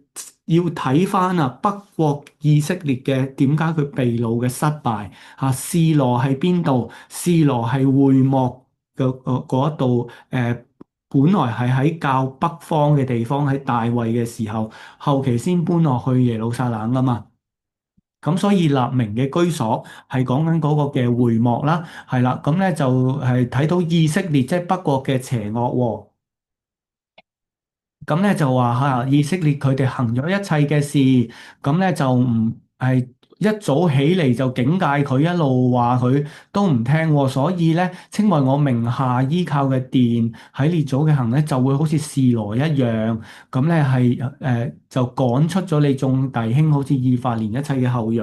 [SPEAKER 1] 要睇翻啊北國以色列嘅點解佢被擄嘅失敗啊，示羅喺邊度？示羅係會幕嘅嗰一度本來係喺較北方嘅地方，喺大衛嘅時候，後期先搬落去耶路撒冷噶嘛。咁所以立明嘅居所係講緊嗰個嘅會幕啦，係啦，咁咧就係睇到以色列即係北國嘅邪惡喎。咁咧就話嚇以色列佢哋行咗一切嘅事，咁咧就唔係一早起嚟就警戒佢，一路話佢都唔聽喎，所以咧稱為我名下依靠嘅殿喺列祖嘅行咧就會好似示羅一樣，咁咧係就趕出咗你眾弟兄，好似以法蓮一切嘅後裔。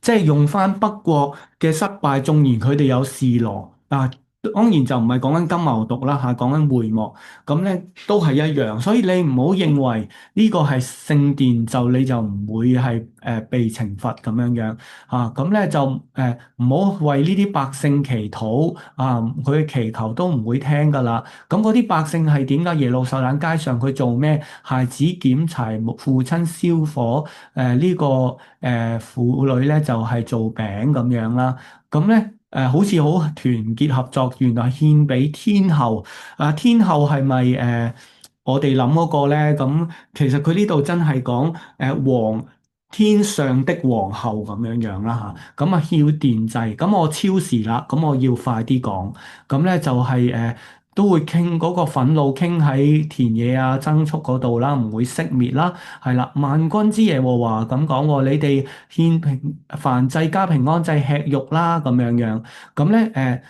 [SPEAKER 1] 即係用翻北國嘅失敗，縱然佢哋有示羅，啊，當然就唔係講緊金牛犢啦嚇，講緊會幕，咁咧都係一樣。所以你唔好認為呢個係聖殿就你就唔會係被懲罰咁樣樣啊，咁咧就唔好為呢啲百姓祈禱啊，佢嘅祈求都唔會聽噶啦。咁嗰啲百姓係點解？耶路撒冷街上佢做咩？孩子撿柴，父親燒火，呢個婦女咧就係做餅咁樣啦，咁咧好似好團結合作，原來獻俾天后啊，天后係咪我哋諗嗰個咧？咁其實佢呢度真係講天上的皇后咁樣樣啦嚇，咁啊要奠祭，咁我超時啦，咁我要快啲講，咁咧就係都會傾嗰個憤怒傾喺田野啊牲畜嗰度啦，唔會熄滅啦。係啦，萬軍之耶和華咁講喎，你哋獻燔祭加平安祭吃肉啦，咁樣樣。咁咧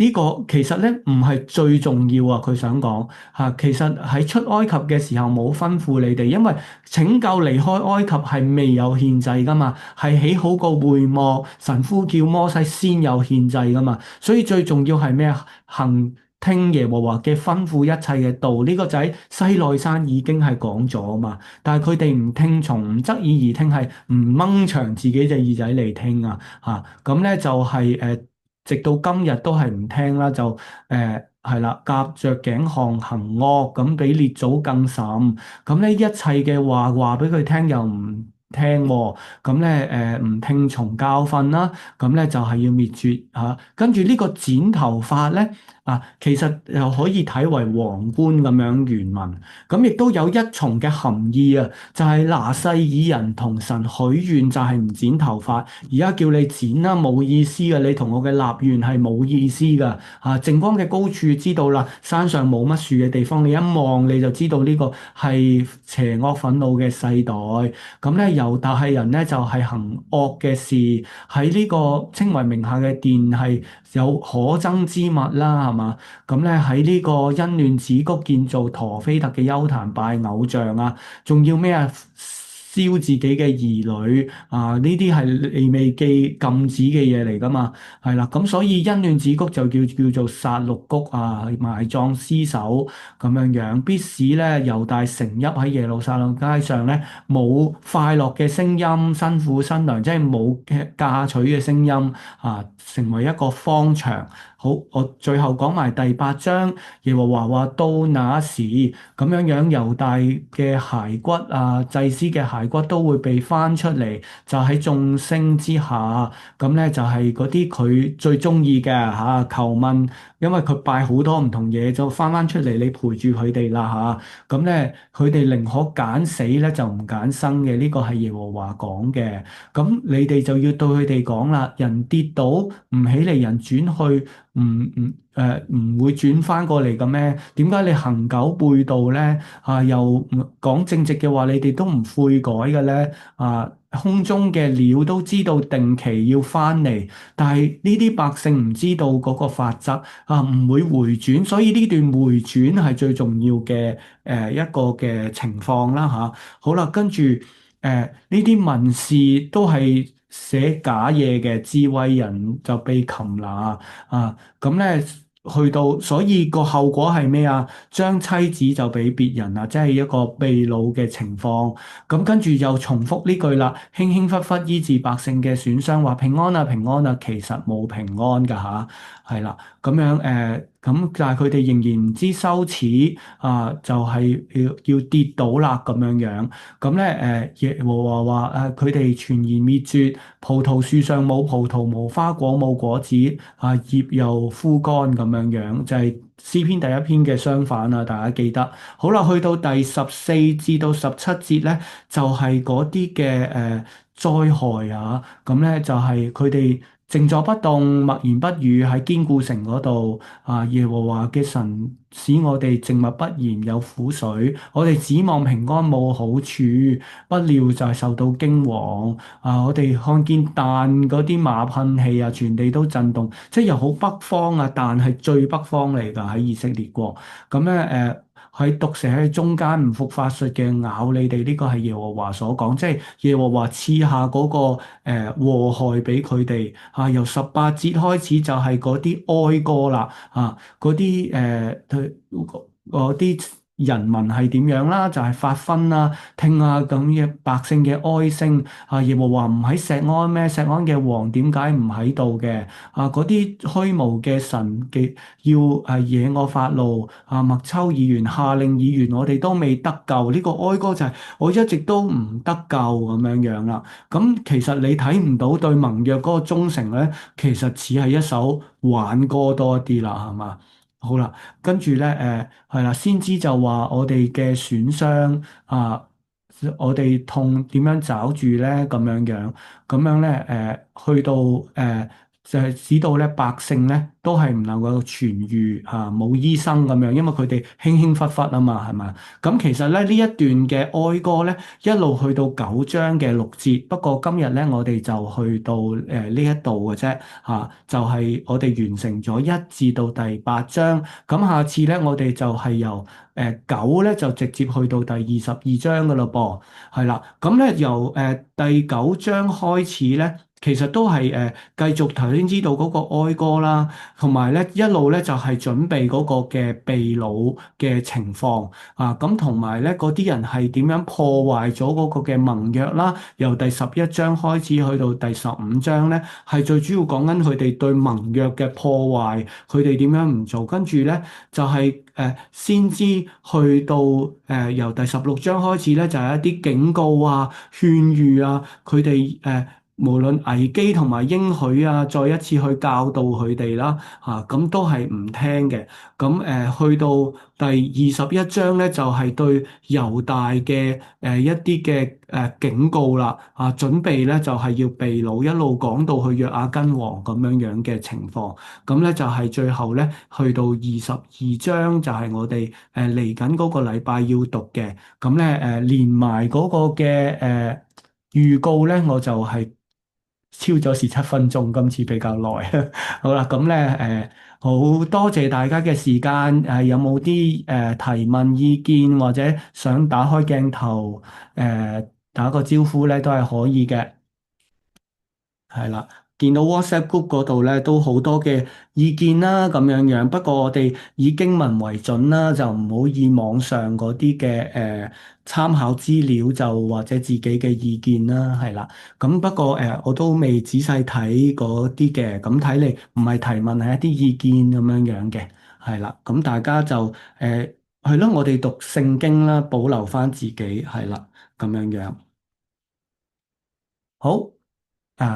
[SPEAKER 1] 呢個其實咧唔係最重要啊，佢想講嚇，其實喺出埃及嘅時候冇吩咐你哋，因為拯救離開埃及係未有獻祭噶嘛，係起好個會幕，神呼叫摩西先有獻祭噶嘛，所以最重要係咩啊？行聽耶和華嘅吩咐一切嘅道，呢個就喺西奈山已經係講咗嘛，但係佢哋唔聽從，唔側耳而聽，係唔掹長自己隻耳仔嚟聽啊，嚇咁咧就係直到今日都係唔聽啦，就係啦，夾着頸項行惡，咁比列祖更甚，咁咧一切嘅話俾佢聽又唔聽喎，咁咧唔聽從教訓啦，咁咧就係要滅絕嚇，跟住呢個剪頭髮咧。啊，其實又可以睇為皇冠咁樣原文，咁亦都有一重嘅含義啊，就係拿細耳人同神許願就係唔剪頭髮，而家叫你剪啦，冇意思嘅，你同我嘅立願係冇意思㗎。啊，淨光嘅高處知道啦，山上冇乜樹嘅地方，你一望你就知道呢個係邪惡憤怒嘅世代。咁咧猶大係人咧就係行惡嘅事，喺呢個稱為名下嘅殿係有可憎之物啦，係嘛？咁咧喺呢個欣嫩子谷建造陀斐特嘅邱壇拜偶像啊，仲要咩啊？燒自己嘅兒女啊！呢啲係利未記禁止嘅嘢嚟㗎嘛，係啦。咁所以欣嫩子谷就叫做殺戮谷啊，埋葬屍首咁樣樣，必使咧猶大城邑喺耶路撒冷街上咧冇快樂嘅聲音，新婦新娘即係冇嫁娶嘅聲音啊，成為一個荒場。好，我最後講埋第八章，耶和華話到那時咁樣樣，猶大嘅骸骨啊，祭司嘅骸骨都會被翻出嚟，就喺眾星之下，咁咧就係嗰啲佢最中意嘅嚇求問，因為佢拜好多唔同嘢，就翻出嚟，你陪住佢哋啦嚇，咁咧佢哋寧可揀死咧就唔揀生嘅，呢個係耶和華講嘅，咁你哋就要對佢哋講啦，人跌倒唔起嚟，人轉去。唔會轉翻過嚟嘅咩？點解你恒久背道咧？又唔講正直嘅話，你哋都唔悔改嘅咧？空中嘅鳥都知道定期要翻嚟，但係呢啲百姓唔知道嗰個法則唔會回轉，所以呢段回轉係最重要嘅一個嘅情況啦嚇。好啦，跟住呢啲文士都係寫假嘢嘅，智慧人就被擒拿咁咧。去到，所以個後果係咩啊？將妻子就俾別人啊，即係一個被擄嘅情況。咁跟住又重複呢句啦，輕輕忽忽醫治百姓嘅損傷，話平安啊平安啊，其實冇平安㗎吓，係啦，咁樣咁但係佢哋仍然唔知羞恥就係要跌倒啦咁樣樣，咁咧耶和華話佢哋全然滅絕，葡萄樹上冇葡萄，無花果冇果子，葉又枯乾咁樣樣，就係詩篇第一篇嘅相反啊！大家記得。好啦，去到第14至到17節咧，就係嗰啲嘅災害咁咧就係佢哋靜坐不動，默言不語喺堅固城嗰度耶和華嘅神使我哋靜默不言，有苦水，我哋指望平安冇好處，不料就係受到驚惶我哋看見但嗰啲馬噴氣全地都震動，即係又好北方但係最北方嚟㗎喺以色列國，咁咧喺毒蛇喺中間唔服法術嘅咬你哋，呢個係耶和華所講，即係耶和華賜下嗰個禍害俾佢哋由18節開始就係嗰啲哀歌啦嗰啲嗰啲人民係點樣啦？就係發昏啦，聽下咁嘅百姓嘅哀聲耶和華唔喺錫安咩？錫安嘅王點解唔喺度嘅？嗰啲虛無嘅神嘅要惹我發怒麥秋議員、下令議員，我哋都未得救。呢個哀歌就係我一直都唔得救咁樣樣啦。咁其實你睇唔到對盟約嗰個忠誠咧，其實似係一首挽歌多一啲啦，係嘛？好啦，跟住咧係啦，先知就話我哋嘅損傷我哋痛點樣找住咧咁樣樣，咁樣咧去到就係使到咧百姓咧都係唔能夠痊愈冇醫生咁樣，因為佢哋輕輕忽忽啊嘛，係咪？咁其實咧呢一段嘅哀歌咧一路去到9章嘅6節，不過今日咧我哋就去到呢一度嘅啫就係我哋完成咗1至到第8章，咁下次咧我哋就係由9咧就直接去到第22章噶啦噃，係啦，咁咧由第9章開始咧。其實都係繼續頭先知道嗰個哀歌啦，同埋咧一路咧就係準備嗰個嘅被擄嘅情況咁同埋咧嗰啲人係點樣破壞咗嗰個嘅盟約啦？由第11章開始去到第15章咧，係最主要講緊佢哋對盟約嘅破壞，佢哋點樣唔做，跟住咧就係先知去到由第16章開始咧，就係一啲警告勸喻佢哋無論危機同埋應許再一次去教導佢哋啦，咁都係唔聽嘅。咁去到第21章咧，就係對猶大嘅一啲嘅警告啦，準備咧就係要被擄，一路講到去約雅斤王咁樣樣嘅情況。咁咧就係最後咧去到22章，就係我哋嚟緊嗰個禮拜要讀嘅。咁咧連埋嗰個嘅預告咧，我就係超咗17分鐘，今次比較耐。好啦，咁咧好多謝大家嘅時間。有冇啲提問意見或者想打開鏡頭打個招呼咧，都係可以嘅。係啦，見到 WhatsApp group 嗰度咧都好多嘅意見啦，咁樣樣。不過我哋以經文為準啦，就唔好以網上嗰啲嘅參考資料就或者自己嘅意見啦，係啦。咁不過我都未仔細睇嗰啲嘅，咁睇嚟唔係提問，係一啲意見咁樣樣嘅，係啦。咁大家就係咯，我哋讀聖經啦，保留翻自己係啦，咁樣樣。好。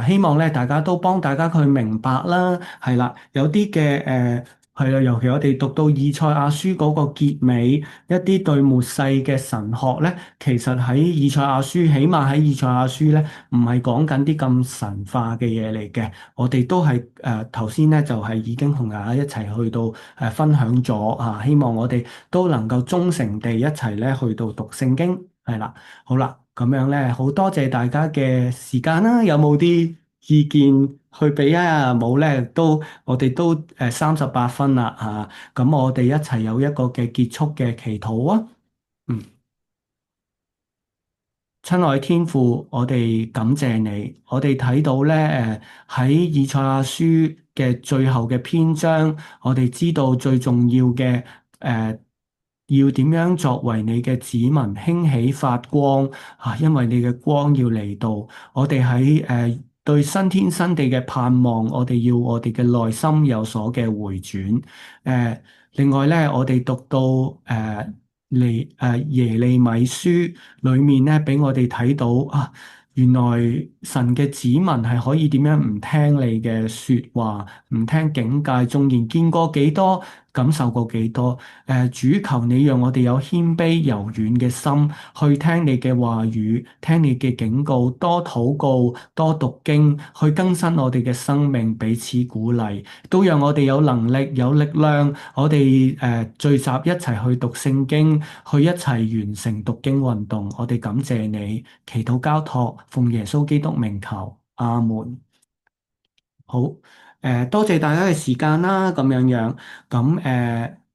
[SPEAKER 1] 希望咧大家都幫大家去明白啦，係啦，有啲嘅係啊，尤其我哋讀到以賽亞書嗰個結尾，一啲對末世嘅神學咧，其實喺以賽亞書，起碼喺以賽亞書咧，唔係講緊啲咁神化嘅嘢嚟嘅。我哋都係頭先咧就係已經同大家一齊去到分享咗啊，希望我哋都能夠忠誠地一齊咧去到讀聖經，係啦，好啦，咁樣咧好多謝大家嘅時間啦，有冇啲意見去俾啊？冇咧都。我哋都38分啦嚇，咁我哋一齊有一個嘅結束嘅祈禱啊！嗯，親愛天父，我哋感謝你，我哋睇到咧喺以賽亞書嘅最後嘅篇章，我哋知道最重要嘅要點樣作為你嘅子民興起發光啊！因為你嘅光要嚟到，我哋喺對新天新地嘅盼望，我哋嘅內心有所嘅回轉。另外咧，我哋讀到耶利米書裏面咧，俾我哋睇到啊，原來神嘅子民係可以點樣唔聽你嘅説話，唔聽警戒，縱然見過幾多，感受過幾多。主求你讓我哋有謙卑柔軟嘅心，去聽你嘅話語，聽你嘅警告，多禱告，多讀經，去更新我哋嘅生命，彼此鼓勵，都讓我哋有能力、有力量，我哋聚集一齊去讀聖經，去一齊完成讀經運動。我哋感謝你，祈禱交託，奉耶穌基督名求，阿門。好，多謝大家嘅時間啦，咁樣樣，咁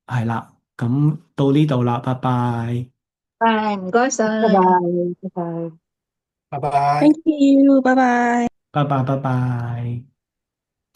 [SPEAKER 1] 係啦，咁到呢度啦，拜拜，
[SPEAKER 2] 拜，唔該晒
[SPEAKER 3] 拜拜，拜拜。
[SPEAKER 4] 拜拜。
[SPEAKER 3] Thank you，拜拜。
[SPEAKER 1] 拜拜，拜拜。